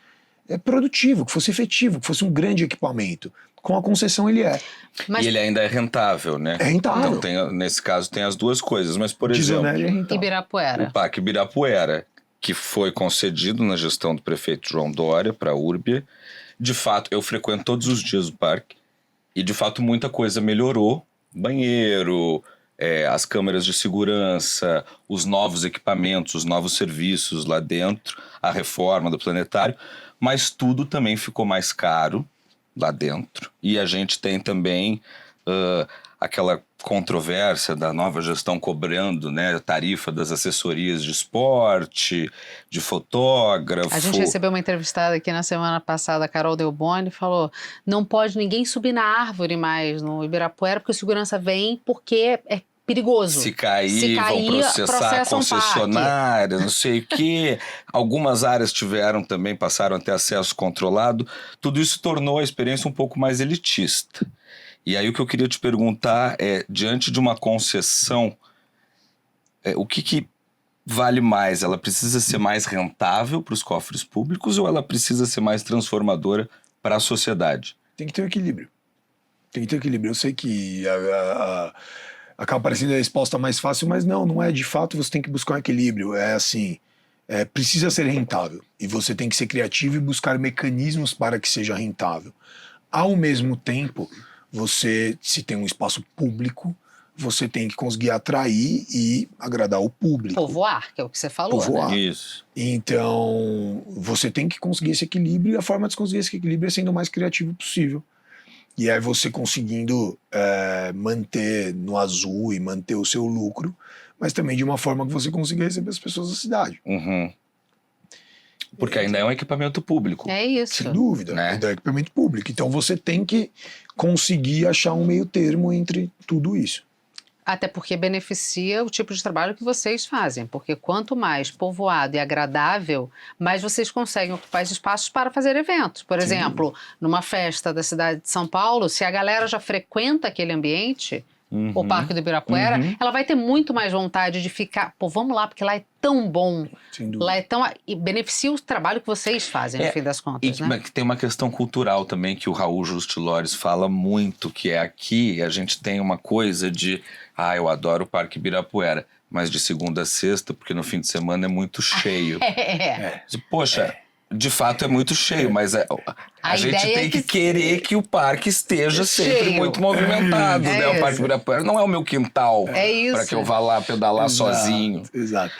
produtivo, que fosse efetivo, que fosse um grande equipamento. Com a concessão ele é. Mas E ele ainda é rentável, né? É rentável. Então, nesse caso, tem as duas coisas. Mas, por exemplo, Desonera e é rentável. Ibirapuera. o Parque Ibirapuera, que foi concedido na gestão do prefeito João Dória para a Urbia, de fato, eu frequento todos os dias o parque e, de fato, muita coisa melhorou. Banheiro, as câmeras de segurança, os novos equipamentos, os novos serviços lá dentro, a reforma do planetário, mas tudo também ficou mais caro lá dentro. E a gente tem também aquela controvérsia da nova gestão cobrando, né, a tarifa das assessorias de esporte, de fotógrafo. A gente recebeu uma entrevistada aqui na semana passada, a Carol Delboni, falou: não pode ninguém subir na árvore mais no Ibirapuera, porque o segurança vem porque é perigoso. Se cair, vão processar a processam concessionária, não sei o quê. Algumas áreas passaram a ter acesso controlado. Tudo isso tornou a experiência um pouco mais elitista. E aí o que eu queria te perguntar é, diante de uma concessão, o que vale mais? Ela precisa ser mais rentável para os cofres públicos ou ela precisa ser mais transformadora para a sociedade? Tem que ter um equilíbrio. Tem que ter um equilíbrio. Eu sei que acaba parecendo a resposta mais fácil, mas não é. De fato, você tem que buscar um equilíbrio. É assim, precisa ser rentável. E você tem que ser criativo e buscar mecanismos para que seja rentável. Ao mesmo tempo, você, se tem um espaço público, você tem que conseguir atrair e agradar o público. Povoar, que é o que você falou. Povoar. Né? Isso. Então, você tem que conseguir esse equilíbrio e a forma de conseguir esse equilíbrio é sendo o mais criativo possível. E aí você conseguindo manter no azul e manter o seu lucro, mas também de uma forma que você consiga receber as pessoas da cidade. Uhum. Porque ainda é um equipamento público. É isso. Sem dúvida, Né? é equipamento público. Então você tem que conseguir achar um meio termo entre tudo isso. Até porque beneficia o tipo de trabalho que vocês fazem. Porque quanto mais povoado e agradável, mais vocês conseguem ocupar esses espaços para fazer eventos. Por exemplo, numa festa da cidade de São Paulo, se a galera já frequenta aquele ambiente, o Parque do Ibirapuera, ela vai ter muito mais vontade de ficar. Pô, vamos lá, porque lá é tão bom. Sem dúvida. Lá é tão. E beneficia o trabalho que vocês fazem, no fim das contas, né? E tem uma questão cultural também que o Raul Justilores fala muito, que é aqui a gente tem uma coisa de eu adoro o Parque Ibirapuera, mas de segunda a sexta, porque no fim de semana é muito cheio. Poxa, de fato é muito cheio, mas a gente ideia tem é que que querer que o parque esteja sempre cheio. muito movimentado, né? O isso. Parque Ibirapuera não é o meu quintal É isso. para que eu vá lá pedalar sozinho. Exato.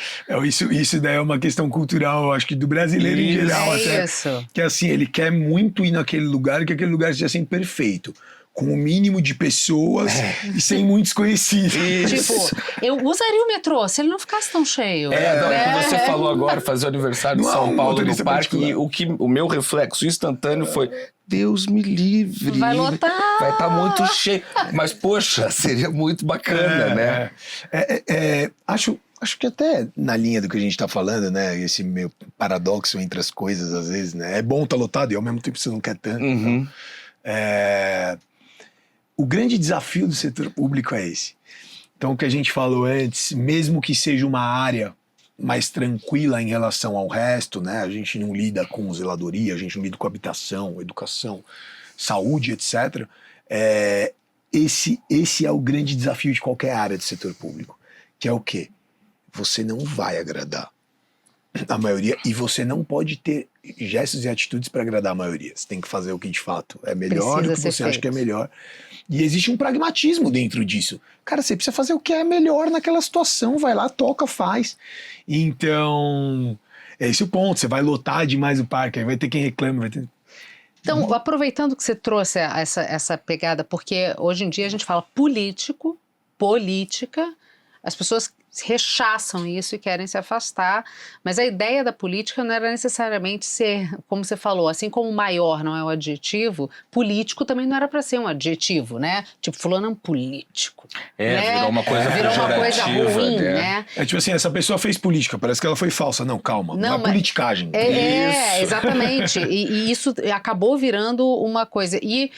Isso daí é uma questão cultural, eu acho que do brasileiro em geral até. Isso. Que assim, ele quer muito ir naquele lugar, que aquele lugar seja sempre perfeito. Com o mínimo de pessoas e sem muitos conhecidos. Tipo, eu usaria o metrô se ele não ficasse tão cheio. O que você falou agora, fazer o aniversário de Não há São um Paulo no motorista parque, e particular. o meu reflexo instantâneo foi: Deus me livre. Vai lotar. Vai estar muito cheio. Mas, poxa, seria muito bacana, né? Acho que até na linha do que a gente tá falando, né? Esse meio paradoxo entre as coisas, às vezes, né? É bom estar lotado e ao mesmo tempo você não quer tanto. Uhum. Então, o grande desafio do setor público é esse. Então, o que a gente falou antes, mesmo que seja uma área mais tranquila em relação ao resto, né? A gente não lida com zeladoria, a gente não lida com habitação, educação, saúde, etc. esse é o grande desafio de qualquer área do setor público, que é o quê? Você não vai agradar a maioria e você não pode ter gestos e atitudes para agradar a maioria. Você tem que fazer o que de fato é melhor, Precisa o que ser você acha que é feito. melhor. E existe um pragmatismo dentro disso. Cara, você precisa fazer o que é melhor naquela situação, vai lá, toca, faz. Então, é esse o ponto. Você vai lotar demais o parque, aí vai ter quem reclama, vai ter... Então, aproveitando que você trouxe essa pegada, porque hoje em dia a gente fala político, política, as pessoas rechaçam isso e querem se afastar, mas a ideia da política não era necessariamente ser, como você falou, assim como maior não é o adjetivo, político também não era para ser um adjetivo, né? Tipo, fulano é um político. Né? Virou uma coisa Virou uma coisa pejorativa, ruim, né? né? É tipo assim, essa pessoa fez política, parece que ela foi falsa. Não, calma, não é mas- politicagem. É, Isso. exatamente. E isso acabou virando uma coisa. E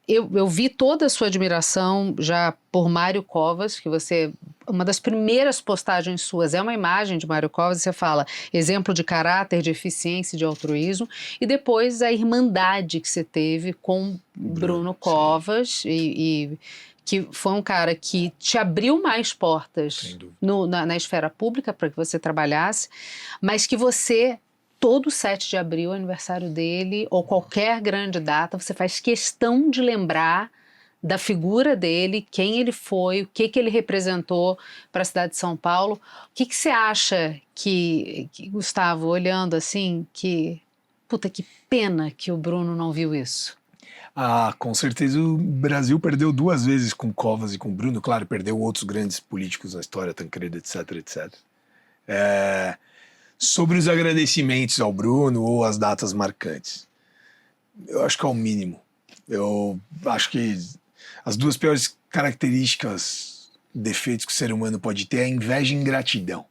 eu vi toda a sua admiração já por Mário Covas, que você. Uma das primeiras postagens suas é uma imagem de Mário Covas, e você fala exemplo de caráter, de eficiência e de altruísmo. E depois a irmandade que você teve com Bruno Covas, e que foi um cara que te abriu mais portas Sem dúvida. na esfera pública para que você trabalhasse, mas que você, todo 7 de abril, aniversário dele, ou qualquer grande data, você faz questão de lembrar da figura dele, quem ele foi, o que ele representou para a cidade de São Paulo. O que você acha que, Gustavo, olhando assim, puta, que pena que o Bruno não viu isso? Ah, com certeza o Brasil perdeu 2 vezes com Covas e com Bruno. Claro, perdeu outros grandes políticos na história, Tancredo, etc, etc. Sobre os agradecimentos ao Bruno ou as datas marcantes, eu acho que é o mínimo. Eu acho que as 2 piores características, defeitos que o ser humano pode ter é inveja e ingratidão.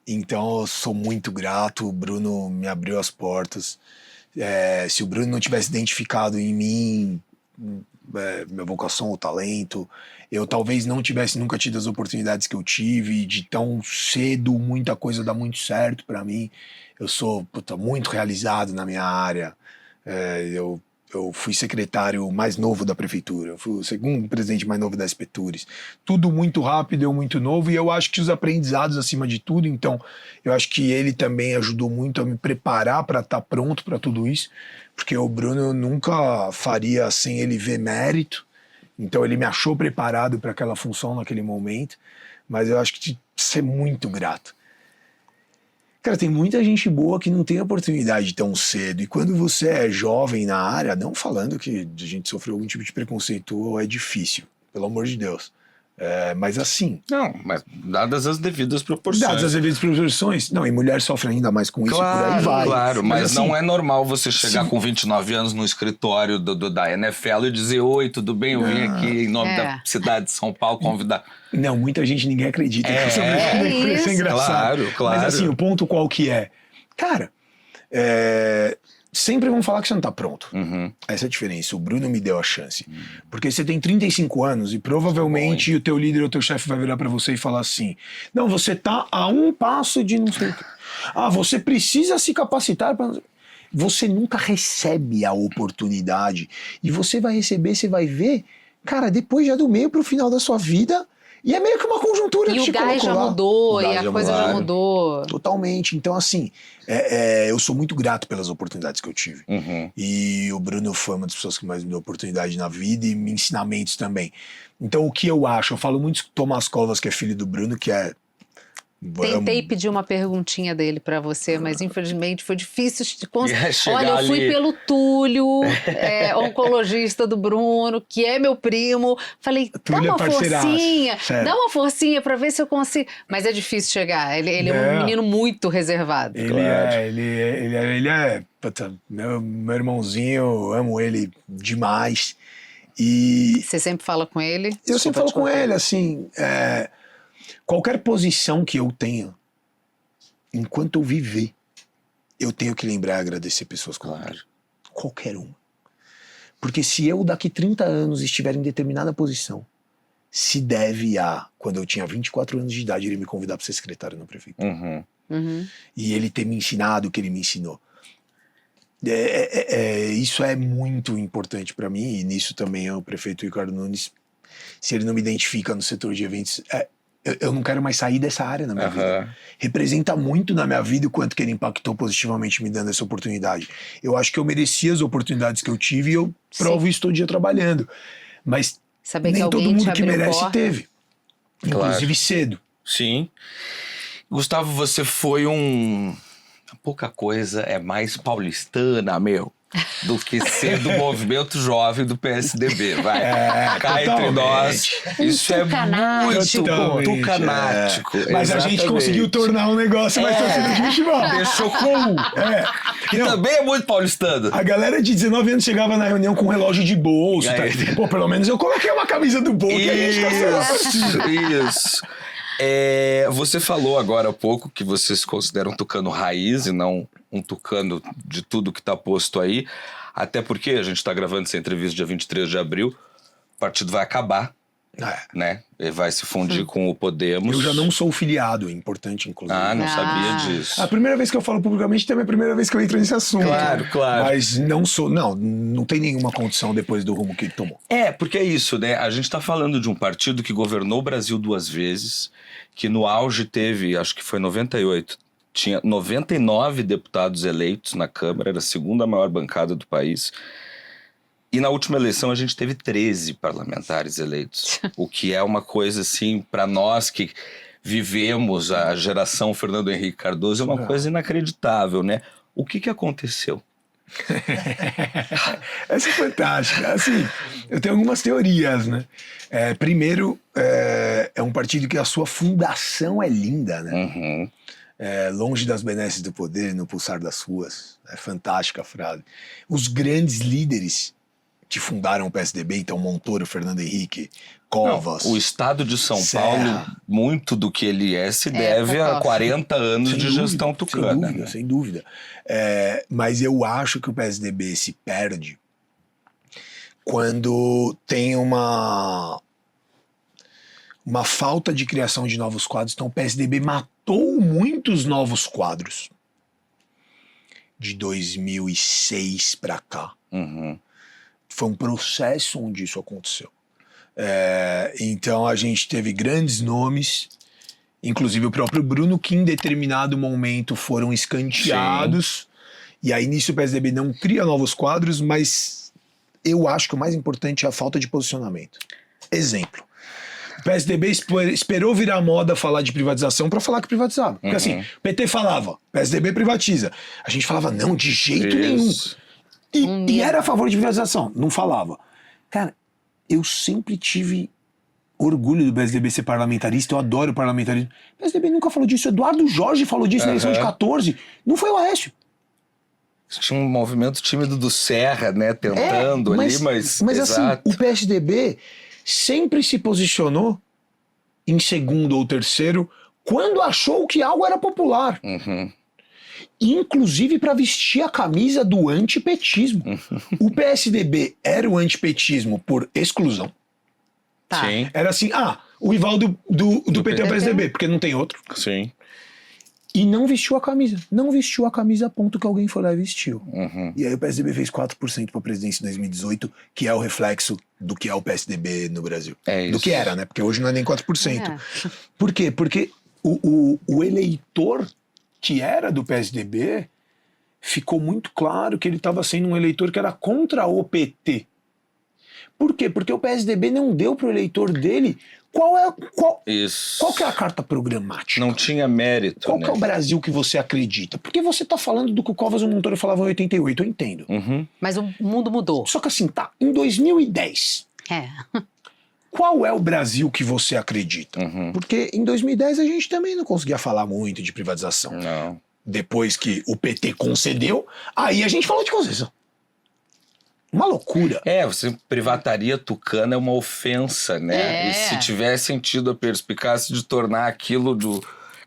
Então eu sou muito grato, o Bruno me abriu as portas. Se o Bruno não tivesse identificado em mim minha vocação ou talento, eu talvez não tivesse nunca tido as oportunidades que eu tive, de tão cedo muita coisa dá muito certo para mim. Eu sou muito realizado na minha área. Eu fui secretário mais novo da prefeitura, eu fui o segundo presidente mais novo da Espetures. Tudo muito rápido, eu muito novo, e eu acho que os aprendizados acima de tudo. Então eu acho que ele também ajudou muito a me preparar para estar pronto para tudo isso, porque o Bruno eu nunca faria sem ele ver mérito. Então ele me achou preparado para aquela função naquele momento, mas eu acho que de ser muito grato. Cara, tem muita gente boa que não tem oportunidade tão cedo. E quando você é jovem na área, não falando que a gente sofreu algum tipo de preconceito, é difícil, pelo amor de Deus. Mas assim... Não, mas dadas as devidas proporções. Dadas as devidas proporções. Não, e mulher sofre ainda mais com isso, por aí vai. Claro, mas assim, não é normal você chegar com 29 anos no escritório da NFL e dizer: oi, tudo bem? Eu vim aqui em nome da cidade de São Paulo convidar. Não, muita gente ninguém acredita. Isso é engraçado. Claro. Mas assim, o ponto qual que é? Cara, sempre vão falar que você não tá pronto. Uhum. Essa é a diferença. O Bruno me deu a chance. Porque você tem 35 anos e provavelmente o teu líder ou o teu chefe vai virar pra você e falar assim: não, você tá a um passo de não sei o quê. Ah, você precisa se capacitar para... Você nunca recebe a oportunidade. E você vai receber, você vai ver, cara, depois já do meio pro final da sua vida. E é meio que uma conjuntura que E te o gás já colocou lá. mudou, O e gás a já coisa mudou. já mudou. Totalmente. Então, assim, eu sou muito grato pelas oportunidades que eu tive. Uhum. E o Bruno foi uma das pessoas que mais me deu oportunidade na vida e me ensinamentos também. Então, o que eu acho? Eu falo muito com o Tomás Covas, que é filho do Bruno, que é... Tentei pedir uma perguntinha dele pra você, mas infelizmente foi difícil de conseguir. Chegar Olha, eu fui ali. pelo Túlio, oncologista do Bruno, que é meu primo. Falei, dá Túlio é uma parceiraço, forcinha, sério. dá uma forcinha pra ver se eu consigo. Mas é difícil chegar. Ele é um Não. menino muito reservado. Ele é puta, meu irmãozinho, eu amo ele demais. E Você sempre fala com ele? eu Desculpa sempre falo te com cortar. ele, assim, qualquer posição que eu tenha, enquanto eu viver, eu tenho que lembrar e agradecer pessoas como Claro. ele. Qualquer uma. Porque se eu daqui 30 anos estiver em determinada posição, se deve a, quando eu tinha 24 anos de idade, ele me convidar para ser secretário na prefeitura. Uhum. Uhum. E ele ter me ensinado o que ele me ensinou. Isso é muito importante para mim, e nisso também o prefeito Ricardo Nunes se ele não me identifica no setor de eventos, eu não quero mais sair dessa área na minha vida. Representa muito na minha vida o quanto que ele impactou positivamente me dando essa oportunidade. Eu acho que eu merecia as oportunidades que eu tive e eu provo isso todo dia trabalhando. Mas Saber nem que todo alguém mundo te que abriu merece porta. teve. Inclusive cedo. Sim. Gustavo, você foi pouca coisa é mais paulistana, meu, do que ser do movimento jovem do PSDB, vai. Cá entre nós. Isso é muito tucanático. Mas a gente conseguiu tornar um negócio mais torcida de futebol. Deixou com que também é muito paulistano. A galera de 19 anos chegava na reunião com um relógio de bolso. Tá? Pô, pelo menos eu coloquei uma camisa do Boca e a gente tá Isso. Você falou agora há pouco que vocês consideram tucano raiz e não um tucano de tudo que está posto aí. Até porque a gente está gravando essa entrevista dia 23 de abril, o partido vai acabar, né? Ele vai se fundir com o Podemos. Eu já não sou filiado, é importante, inclusive. Não sabia disso. A primeira vez que eu falo publicamente também é a primeira vez que eu entro nesse assunto. Claro. Mas não tem nenhuma condição depois do rumo que ele tomou. Porque é isso, né? A gente está falando de um partido que governou o Brasil 2 vezes, que no auge teve, acho que foi 98, tinha 99 deputados eleitos na Câmara, era a segunda maior bancada do país. E na última eleição a gente teve 13 parlamentares eleitos, o que é uma coisa assim, para nós que vivemos a geração Fernando Henrique Cardoso, é uma coisa inacreditável, né? O que aconteceu? Essa é fantástica. Assim, eu tenho algumas teorias, né? Primeiro, é um partido que a sua fundação é linda, né? Longe das benesses do poder, no pulsar das ruas. É fantástica a frase. Os grandes líderes que fundaram o PSDB, então Montoro, Fernando Henrique, Covas... o estado de São Paulo, muito do que ele se deve a 40 anos de gestão tucana. Sem dúvida. Mas eu acho que o PSDB se perde quando tem uma falta de criação de novos quadros. Então o PSDB matou muitos novos quadros de 2006 para cá. Foi um processo onde isso aconteceu. Então a gente teve grandes nomes, inclusive o próprio Bruno, que em determinado momento foram escanteados. Sim. E aí nisso o PSDB não cria novos quadros, mas eu acho que o mais importante é a falta de posicionamento. Exemplo. O PSDB esperou virar moda falar de privatização para falar que privatizava. Porque assim, o PT falava, PSDB privatiza. A gente falava, não, de jeito nenhum. E era a favor de privatização, não falava. Cara, eu sempre tive orgulho do PSDB ser parlamentarista, eu adoro parlamentarismo. O PSDB nunca falou disso, Eduardo Jorge falou disso na eleição de 14, não foi o Aécio. Tinha um movimento tímido do Serra, né, tentando mas assim, o PSDB sempre se posicionou em segundo ou terceiro quando achou que algo era popular. Inclusive para vestir a camisa do antipetismo. O PSDB era o antipetismo por exclusão. Sim. Era assim, o rival do PT é o PSDB, porque não tem outro. Sim. E não vestiu a camisa. Não vestiu a camisa a ponto que alguém foi lá e vestiu. E aí o PSDB fez 4% para a presidência em 2018, que é o reflexo do que é o PSDB no Brasil. Do que era, né? Porque hoje não é nem 4%. Por quê? Porque o eleitor que era do PSDB, ficou muito claro que ele estava sendo um eleitor que era contra o PT. Por quê? Porque o PSDB não deu para o eleitor dele qual que é a carta programática. Não tinha mérito. Qual que é o Brasil que você acredita? Porque você está falando do que o Covas e o Montoro falavam em 88, eu entendo. Mas o mundo mudou. Só que assim, em 2010... Qual é o Brasil que você acredita? Porque em 2010 a gente também não conseguia falar muito de privatização. Não. Depois que o PT concedeu, aí a gente falou de concessão. Uma loucura. Você privataria tucana é uma ofensa, né? E se tivessem tido a perspicácia de tornar aquilo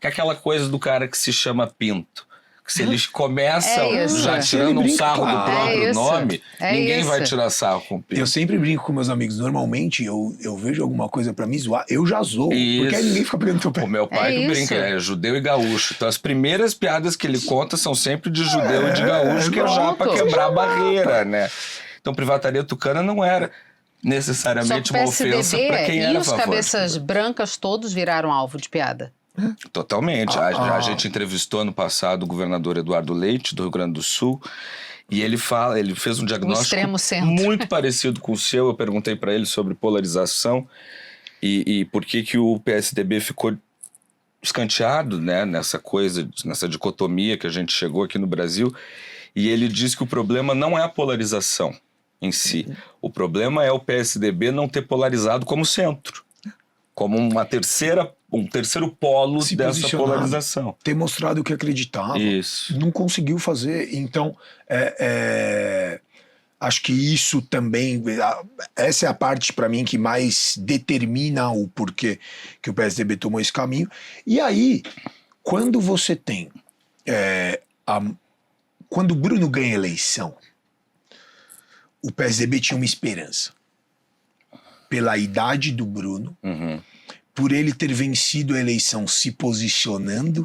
aquela coisa do cara que se chama Pinto. Se ele começa já tirando um sarro do próprio nome, ninguém vai tirar sarro com o Pinto. Eu sempre brinco com meus amigos. Normalmente, eu vejo alguma coisa pra me zoar, eu já zoo. Porque aí ninguém fica pegando teu pé. O meu pai que brinca, é judeu e gaúcho. Então as primeiras piadas que ele conta são sempre de judeu e de gaúcho, que é já pra quebrar a barreira, né? Então privataria tucana não era. necessariamente Só que o uma ofensa PSDB para quem era e a os favor. cabeças brancas todos viraram alvo de piada. Totalmente. A gente entrevistou ano passado o governador Eduardo Leite, do Rio Grande do Sul, e ele fez um diagnóstico extremo centro. muito parecido com o seu. Eu perguntei para ele sobre polarização e por que o PSDB ficou escanteado, né, nessa dicotomia que a gente chegou aqui no Brasil. E ele diz que o problema não é a polarização em si. O problema é o PSDB não ter polarizado como centro, como um terceiro polo Se dessa posicionado, polarização. ter mostrado o que acreditava. Isso. Não conseguiu fazer. Então, acho que isso também, essa é a parte para mim que mais determina o porquê que o PSDB tomou esse caminho. E aí, quando você tem quando o Bruno ganha a eleição, o PSDB tinha uma esperança. Pela idade do Bruno, por ele ter vencido a eleição se posicionando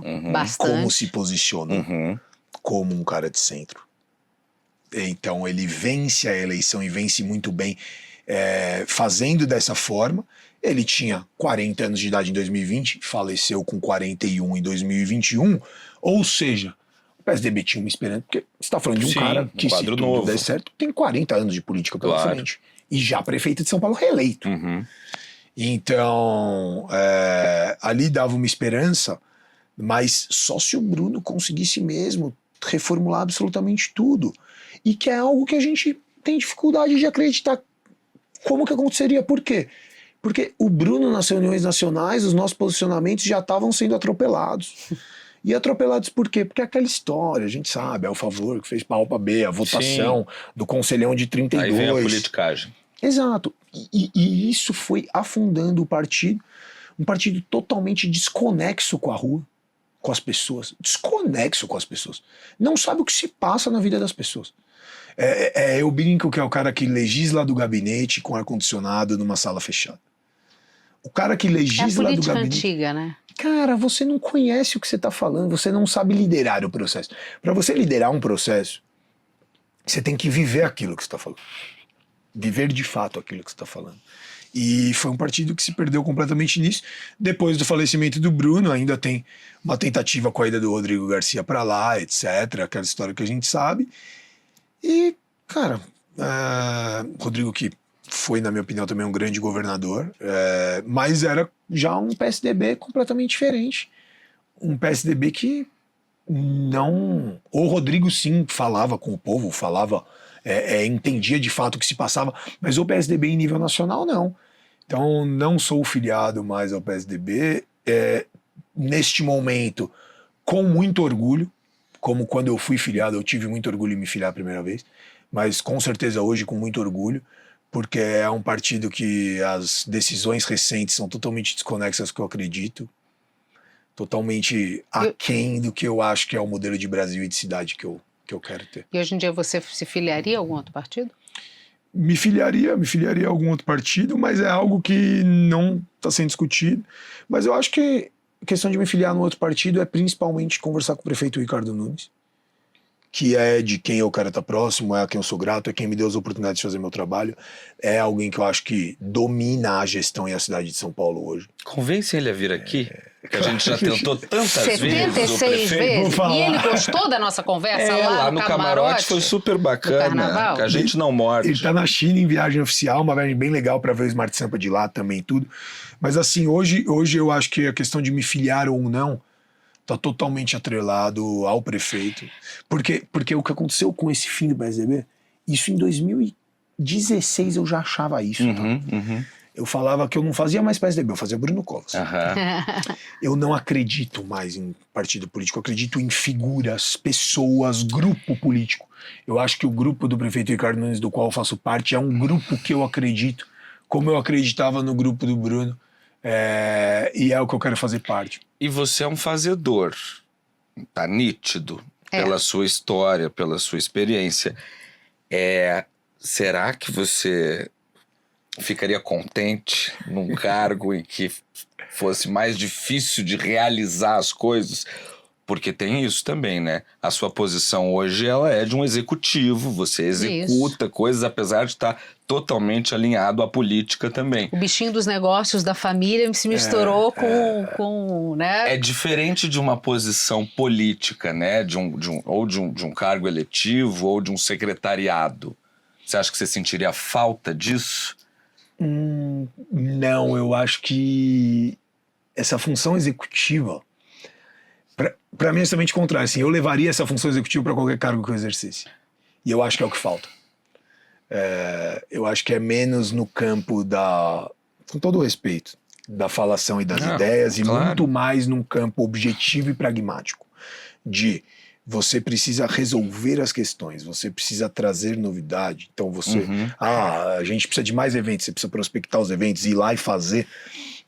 como se posicionou, como um cara de centro. Então ele vence a eleição e vence muito bem fazendo dessa forma. Ele tinha 40 anos de idade em 2020, faleceu com 41 em 2021, ou seja, o PSDB tinha uma esperança, porque você está falando de um cara que, se tudo novo. der certo, tem 40 anos de política pela frente. E já prefeito de São Paulo reeleito. Então, ali dava uma esperança, mas só se o Bruno conseguisse mesmo reformular absolutamente tudo. E que é algo que a gente tem dificuldade de acreditar como que aconteceria. Por quê? Porque o Bruno, nas reuniões nacionais, os nossos posicionamentos já estavam sendo atropelados. E atropelados por quê? Porque aquela história, a gente sabe, é o favor que fez pau pra B, a votação do Conselhão de 32. Aí vem a politicagem. Exato. E isso foi afundando o partido, um partido totalmente desconexo com a rua, com as pessoas, desconexo com as pessoas. Não sabe o que se passa na vida das pessoas. Eu brinco que é o cara que legisla do gabinete com ar-condicionado numa sala fechada. O cara que legisla do gabinete... antiga, né? Cara, você não conhece o que você está falando, você não sabe liderar o processo. Para você liderar um processo, você tem que viver aquilo que você está falando. Viver de fato aquilo que você está falando. E foi um partido que se perdeu completamente nisso. Depois do falecimento do Bruno, ainda tem uma tentativa com a ida do Rodrigo Garcia para lá, etc. Aquela história que a gente sabe. E, cara, Rodrigo que foi, na minha opinião, também um grande governador, mas era já um PSDB completamente diferente. Um PSDB que não... O Rodrigo, sim, falava com o povo, entendia de fato o que se passava, mas o PSDB em nível nacional, não. Então, não sou filiado mais ao PSDB. Neste momento, com muito orgulho, como quando eu fui filiado, eu tive muito orgulho em me filiar a primeira vez, mas com certeza hoje com muito orgulho, porque é um partido que as decisões recentes são totalmente desconexas do que eu acredito, totalmente aquém do que eu acho que é o modelo de Brasil e de cidade que eu quero ter. E hoje em dia você se filiaria a algum outro partido? Me filiaria a algum outro partido, mas é algo que não está sendo discutido. Mas eu acho que a questão de me filiar num outro partido é principalmente conversar com o prefeito Ricardo Nunes, que é de quem eu quero estar próximo, é a quem eu sou grato, é quem me deu as oportunidades de fazer meu trabalho, é alguém que eu acho que domina a gestão e a cidade de São Paulo hoje. Convence ele a vir aqui, que a gente já tentou tantas 76 vezes. O prefeito... vezes. E ele gostou da nossa conversa lá no camarote? Foi super bacana, que a gente não morde. Ele tá na China em viagem oficial, uma viagem bem legal para ver o Smart Sampa de lá também, tudo. Mas assim, hoje eu acho que a questão de me filiar ou não tá totalmente atrelado ao prefeito. Porque o que aconteceu com esse fim do PSDB, isso em 2016 eu já achava isso. Eu falava que eu não fazia mais PSDB, eu fazia Bruno Covas. Eu não acredito mais em partido político, eu acredito em figuras, pessoas, grupo político. Eu acho que o grupo do prefeito Ricardo Nunes, do qual eu faço parte, é um grupo que eu acredito, como eu acreditava no grupo do Bruno, e é o que eu quero fazer parte. E você é um fazedor, tá nítido, pela sua história, pela sua experiência. Será que você ficaria contente num cargo em que fosse mais difícil de realizar as coisas? Porque tem isso também, né? A sua posição hoje, ela é de um executivo, você executa coisas, apesar de estar totalmente alinhado à política também. O bichinho dos negócios da família se misturou com, né? É diferente de uma posição política, né? De um cargo eletivo ou de um secretariado. Você acha que você sentiria falta disso? Não, eu acho que essa função executiva, para mim é justamente o contrário. Assim, eu levaria essa função executiva para qualquer cargo que eu exercesse. E eu acho que é o que falta. Eu acho que é menos no campo com todo o respeito, da falação e das ideias, e claro. muito mais num campo objetivo e pragmático, de você precisa resolver as questões, você precisa trazer novidade. Então você, a gente precisa de mais eventos, você precisa prospectar os eventos, ir lá e fazer.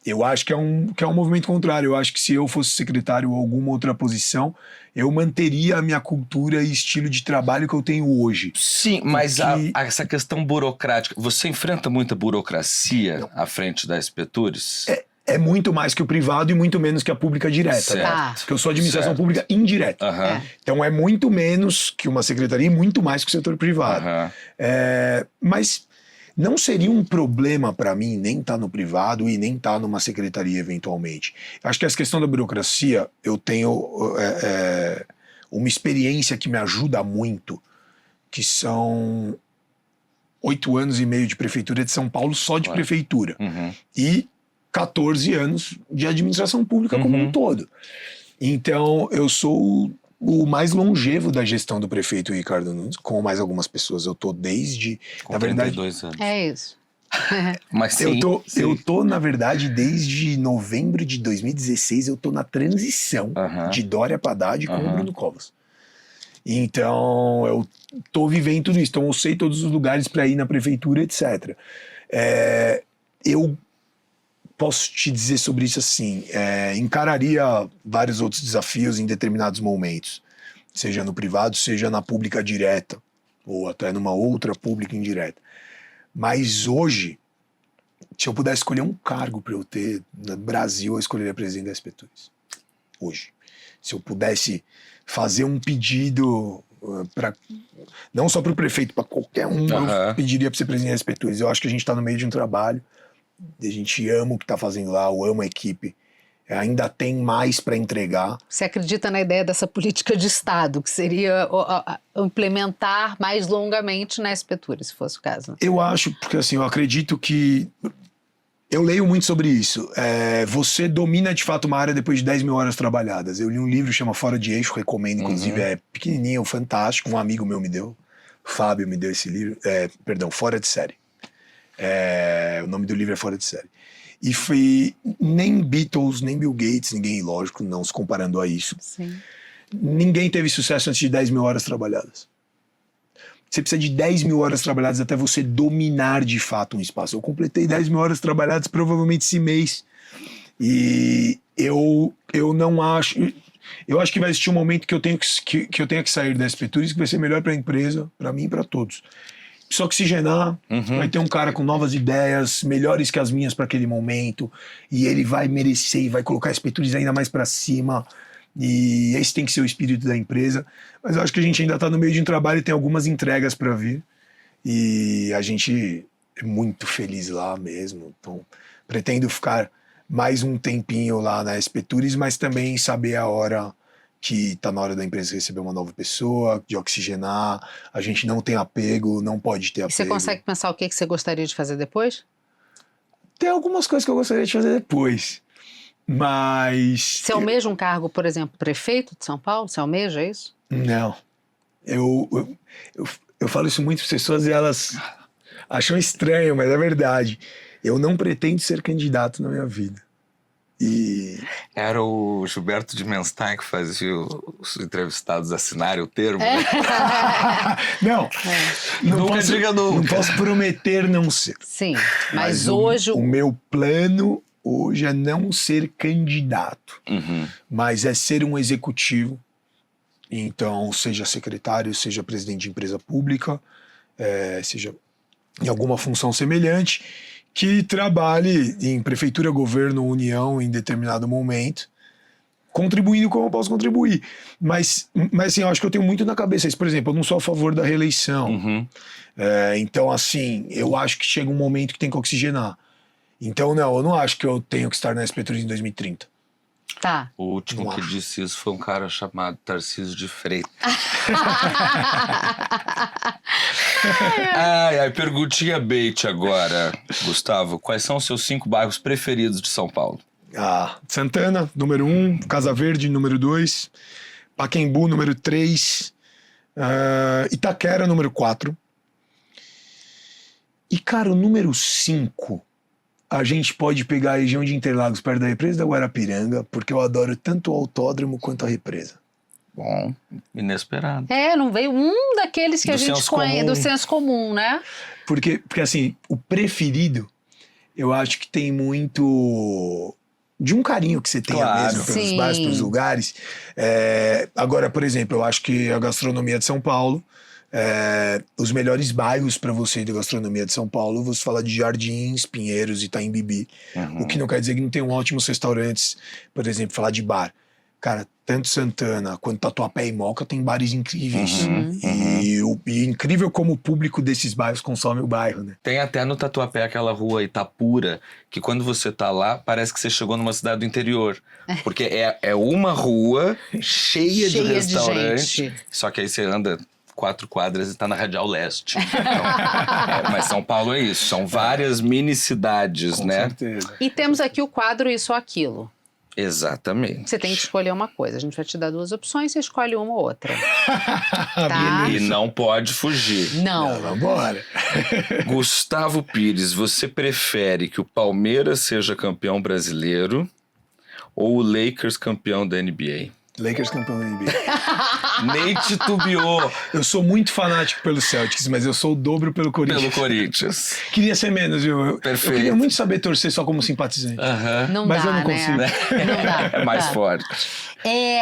Eu acho que é um movimento contrário. Eu acho que se eu fosse secretário ou alguma outra posição, eu manteria a minha cultura e estilo de trabalho que eu tenho hoje. Sim, mas essa questão burocrática, você enfrenta muita burocracia à frente da SP Tours? É muito mais que o privado e muito menos que a pública direta. Certo. Né? Porque eu sou administração Certo. pública indireta. Aham. Então é muito menos que uma secretaria e muito mais que o setor privado. Aham. Mas não seria um problema para mim nem estar no privado e nem estar numa secretaria eventualmente. Acho que essa questão da burocracia, eu tenho uma experiência que me ajuda muito, que são 8 anos e meio de prefeitura de São Paulo, só de prefeitura. Uhum. E 14 anos de administração pública como um todo. Então, eu sou o mais longevo da gestão do prefeito Ricardo Nunes, com mais algumas pessoas. Eu tô desde... Com na verdade, 32 anos. É isso. Mas sim, eu tô, na verdade, desde novembro de 2016, eu tô na transição de Dória para Haddad com o Bruno Covas. Então, eu tô vivendo tudo isso. Então, eu sei todos os lugares para ir na prefeitura, etc. Eu posso te dizer sobre isso assim, encararia vários outros desafios em determinados momentos, seja no privado, seja na pública direta, ou até numa outra pública indireta. Mas hoje, se eu pudesse escolher um cargo para eu ter no Brasil, eu escolheria presidente da SP Tours. Hoje. Se eu pudesse fazer um pedido não só para o prefeito, para qualquer um, eu pediria para ser presidente da SP Tours. Eu acho que a gente está no meio de um trabalho, a gente ama o que está fazendo lá, eu amo a equipe, ainda tem mais para entregar. Você acredita na ideia dessa política de Estado, que seria implementar mais longamente na SP Tours, se fosse o caso? Né? Eu acho, porque assim, eu acredito que... Eu leio muito sobre isso. Você domina de fato uma área depois de 10 mil horas trabalhadas. Eu li um livro que chama Fora de Eixo, recomendo, inclusive, é pequenininho, fantástico, um amigo meu me deu, Fábio me deu esse livro, Fora de Série. O nome do livro é Fora de Série. E foi nem Beatles, nem Bill Gates, ninguém, lógico, não se comparando a isso. Sim. Ninguém teve sucesso antes de 10 mil horas trabalhadas. Você precisa de 10 mil horas trabalhadas até você dominar de fato um espaço. Eu completei 10 mil horas trabalhadas provavelmente esse mês. E eu não acho... Eu acho que vai existir um momento que eu tenho que sair da SP Tours, que vai ser melhor para a empresa, para mim e para todos. Precisa oxigenar, vai ter um cara com novas ideias, melhores que as minhas para aquele momento, e ele vai merecer e vai colocar a SP Tours ainda mais para cima, e esse tem que ser o espírito da empresa. Mas eu acho que a gente ainda está no meio de um trabalho e tem algumas entregas para vir, e a gente é muito feliz lá mesmo, então pretendo ficar mais um tempinho lá na SP Tours, mas também saber a hora que tá na hora da empresa receber uma nova pessoa, de oxigenar, a gente não tem apego, não pode ter apego. E você consegue pensar o que você gostaria de fazer depois? Tem algumas coisas que eu gostaria de fazer depois, mas... Você almeja um cargo, por exemplo, prefeito de São Paulo? Você almeja isso? Não. Eu falo isso muito para as pessoas e elas acham estranho, mas é verdade. Eu não pretendo ser candidato na minha vida. Era o Gilberto de Menstein que fazia os entrevistados assinarem o termo. Né? Não, Nunca diga nunca. Não posso prometer não ser. Sim, mas hoje... O meu plano hoje é não ser candidato, mas é ser um executivo. Então, seja secretário, seja presidente de empresa pública, seja em alguma função semelhante, que trabalhe em prefeitura, governo, união em determinado momento, contribuindo como eu posso contribuir. Mas assim, eu acho que eu tenho muito na cabeça isso. Por exemplo, eu não sou a favor da reeleição. Uhum. Então, assim, eu acho que chega um momento que tem que oxigenar. Então, não, eu não acho que eu tenho que estar na SP Tours em 2030. Tá. O último Não que acho. disse isso foi um cara chamado Tarcísio de Freitas. Ai, perguntinha bait agora, Gustavo. Quais são os seus 5 bairros preferidos de São Paulo? Santana, número 1. Casa Verde, número 2. Pacaembu, número 3. Itaquera, número 4. E, cara, o número 5, a gente pode pegar a região de Interlagos, perto da represa da Guarapiranga, porque eu adoro tanto o autódromo quanto a represa. Bom, inesperado. Não veio um daqueles que Do a gente senso conhece, comum. do senso comum, né? Porque, assim, o preferido, eu acho que tem muito de um carinho que você tem Claro. mesmo pelos Sim. bairros, pelos lugares. Agora, por exemplo, eu acho que a gastronomia de São Paulo, os melhores bairros para você da gastronomia de São Paulo, você fala de Jardins, Pinheiros, Itaim Bibi. Uhum. O que não quer dizer que não tem ótimos restaurantes, por exemplo, falar de bar. Cara, tanto Santana quanto Tatuapé e Moca tem bares incríveis. E incrível como o público desses bairros consome o bairro, né? Tem até no Tatuapé aquela rua Itapura, que quando você tá lá, parece que você chegou numa cidade do interior. Porque é uma rua cheia de restaurante. gente. Só que aí você anda 4 quadras e tá na Radial Leste. Então, mas São Paulo é isso. São várias mini cidades, Com né? certeza. E temos aqui o quadro Isso ou Aquilo. Exatamente. Você tem que escolher uma coisa. A gente vai te dar 2 opções, você escolhe uma ou outra. Tá? E não pode fugir. Não. Vambora. Gustavo Pires, você prefere que o Palmeiras seja campeão brasileiro ou o Lakers campeão da NBA? Lakers campeão da NBA. Nem titubeou Eu sou muito fanático pelo Celtics, mas eu sou o dobro pelo Corinthians. pelo Corinthians. Queria ser menos, viu? Eu Perfeito. queria muito saber torcer só como simpatizante. Aham. Não Mas dá, eu não né? consigo. Não dá. É mais Tá. forte.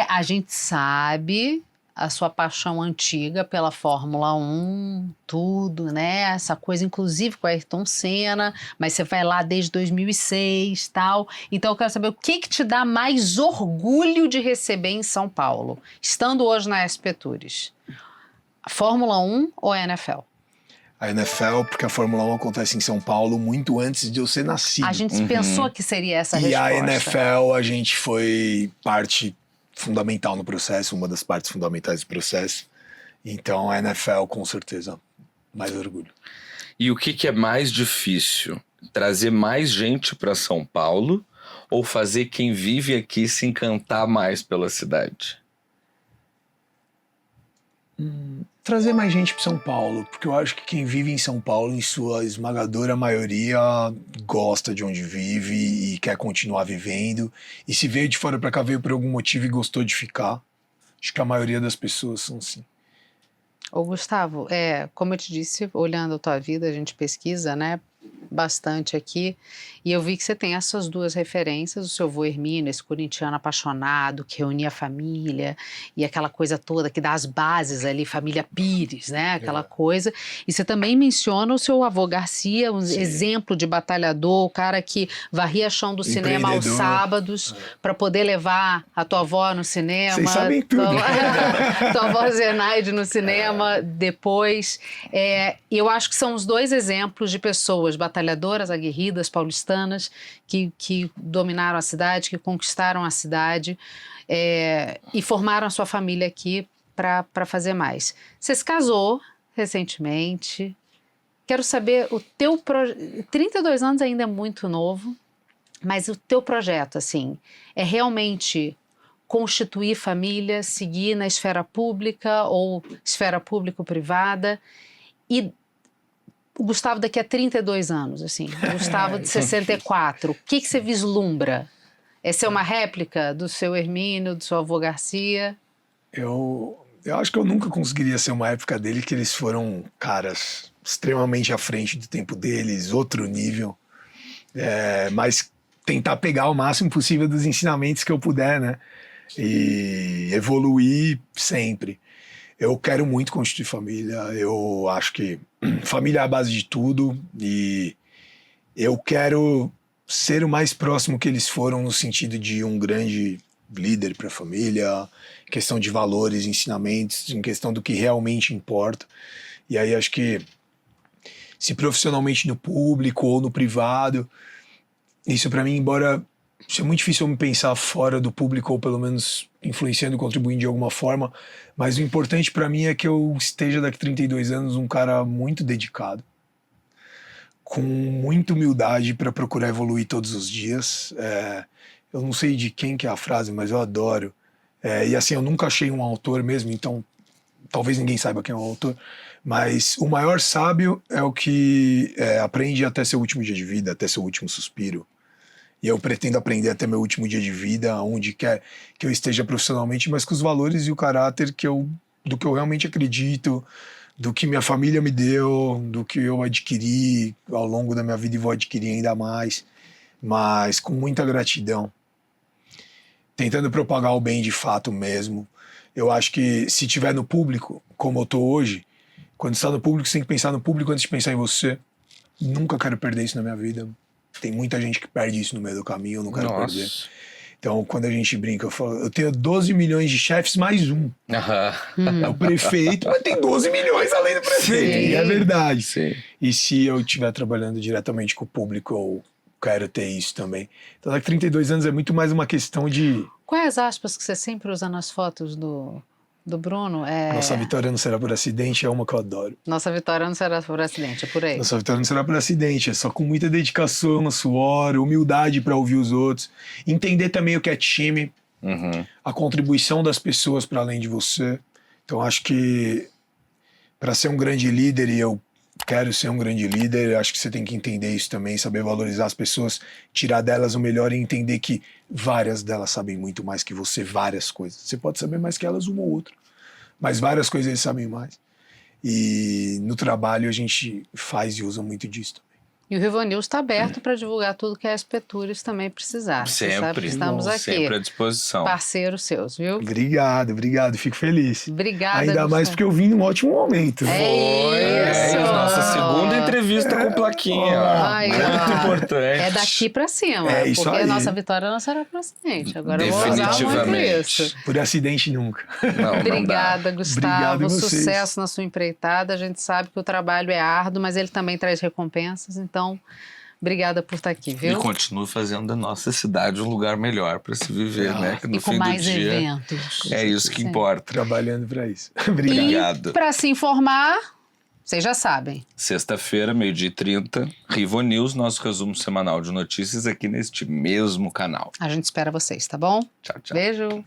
A gente sabe a sua paixão antiga pela Fórmula 1, tudo, né? Essa coisa, inclusive com a Ayrton Senna, mas você vai lá desde 2006 e tal. Então eu quero saber o que te dá mais orgulho de receber em São Paulo, estando hoje na SP Tours? A Fórmula 1 ou a NFL? A NFL, porque a Fórmula 1 acontece em São Paulo muito antes de eu ser nascido. A gente pensou que seria essa E resposta. a NFL, a gente foi parte fundamental no processo, uma das partes fundamentais do processo. Então, a NFL, com certeza, mais orgulho. E o que é mais difícil? Trazer mais gente para São Paulo ou fazer quem vive aqui se encantar mais pela cidade? Trazer mais gente para São Paulo, porque eu acho que quem vive em São Paulo, em sua esmagadora maioria, gosta de onde vive e quer continuar vivendo. E se veio de fora para cá, veio por algum motivo e gostou de ficar. Acho que a maioria das pessoas são assim. Ô Gustavo, como eu te disse, olhando a tua vida, a gente pesquisa, né, bastante aqui, e eu vi que você tem essas 2 referências, o seu avô Hermínio, esse corintiano apaixonado, que reunia a família, e aquela coisa toda que dá as bases ali, família Pires, né, aquela coisa, e você também menciona o seu avô Garcia, um exemplo de batalhador, o cara que varria chão do cinema aos Empreendedor. sábados, para poder levar a tua avó no cinema. Vocês sabem tudo. Tua avó Zenaide no cinema depois. Eu acho que são os 2 exemplos de pessoas batalhadoras, aguerridas, paulistanas, que dominaram a cidade, que conquistaram a cidade e formaram a sua família aqui para fazer mais. Você se casou recentemente. Quero saber o teu projeto. 32 anos ainda é muito novo, mas o teu projeto, assim, é realmente constituir família, seguir na esfera pública ou esfera público-privada? E o Gustavo daqui a 32 anos, assim, o Gustavo de 64, o que você vislumbra? É ser uma réplica do seu Hermínio, do seu avô Garcia? Eu acho que eu nunca conseguiria ser uma época dele, que eles foram caras extremamente à frente do tempo deles, outro nível. Mas tentar pegar o máximo possível dos ensinamentos que eu puder, né? E evoluir sempre. Eu quero muito constituir família, eu acho que família é a base de tudo e eu quero ser o mais próximo que eles foram no sentido de um grande líder para a família, em questão de valores, ensinamentos, em questão do que realmente importa. E aí acho que se profissionalmente no público ou no privado, isso para mim, embora seja muito difícil eu me pensar fora do público ou pelo menos influenciando, contribuindo de alguma forma, mas o importante para mim é que eu esteja daqui a 32 anos um cara muito dedicado, com muita humildade para procurar evoluir todos os dias. Eu não sei de quem que é a frase, mas eu adoro. E assim, eu nunca achei um autor mesmo, então talvez ninguém saiba quem é o autor, mas o maior sábio é o que aprende até seu último dia de vida, até seu último suspiro. E eu pretendo aprender até meu último dia de vida, onde quer que eu esteja profissionalmente, mas com os valores e o caráter do que eu realmente acredito, do que minha família me deu, do que eu adquiri ao longo da minha vida e vou adquirir ainda mais, mas com muita gratidão, tentando propagar o bem de fato mesmo. Eu acho que se estiver no público, como eu tô hoje, quando está no público, você tem que pensar no público antes de pensar em você. Nunca quero perder isso na minha vida. Tem muita gente que perde isso no meio do caminho, eu não quero perder. Então, quando a gente brinca, eu falo, eu tenho 12 milhões de chefes mais um. É o prefeito, mas tem 12 milhões além do prefeito. Sim. E é verdade. Sim. E se eu estiver trabalhando diretamente com o público, eu quero ter isso também. Então, daqui a 32 anos é muito mais uma questão de... Quais aspas que você sempre usa nas fotos do Bruno? Nossa vitória não será por acidente, é uma que eu adoro. Nossa vitória não será por acidente, é por aí. Nossa vitória não será por acidente, é só com muita dedicação, suor, humildade para ouvir os outros, entender também o que é time, a contribuição das pessoas para além de você. Então acho que para ser um grande líder, e eu quero ser um grande líder, acho que você tem que entender isso também, saber valorizar as pessoas, tirar delas o melhor e entender que várias delas sabem muito mais que você, várias coisas. Você pode saber mais que elas uma ou outra, mas várias coisas eles sabem mais. E no trabalho a gente faz e usa muito disso também. E o Rivo News está aberto para divulgar tudo que a SP Tours também precisar. Você sabe Sempre. que estamos aqui. Sempre à disposição. Parceiros seus, viu? Obrigado, fico feliz. Obrigada, Ainda Gustavo. mais porque eu vim num ótimo momento. É isso! Nossa segunda entrevista com plaquinha. Ai, Muito ó. importante. É daqui para cima, É isso porque aí. a nossa vitória não será por acidente. Agora eu vou usar muito Definitivamente. isso. Por acidente nunca. Não, Obrigada, Gustavo. Obrigado vocês. Sucesso na sua empreitada. A gente sabe que o trabalho é árduo, mas ele também traz recompensas. Então, obrigada por estar aqui, E viu? continue fazendo da nossa cidade um lugar melhor para se viver, né? Que no E com fim mais do dia eventos. é isso que Sim. importa. Trabalhando para isso. Obrigado. Obrigado. E para se informar, vocês já sabem. Sexta-feira, 12h30, Rivo News, nosso resumo semanal de notícias aqui neste mesmo canal. A gente espera vocês, tá bom? Tchau, tchau. Beijo.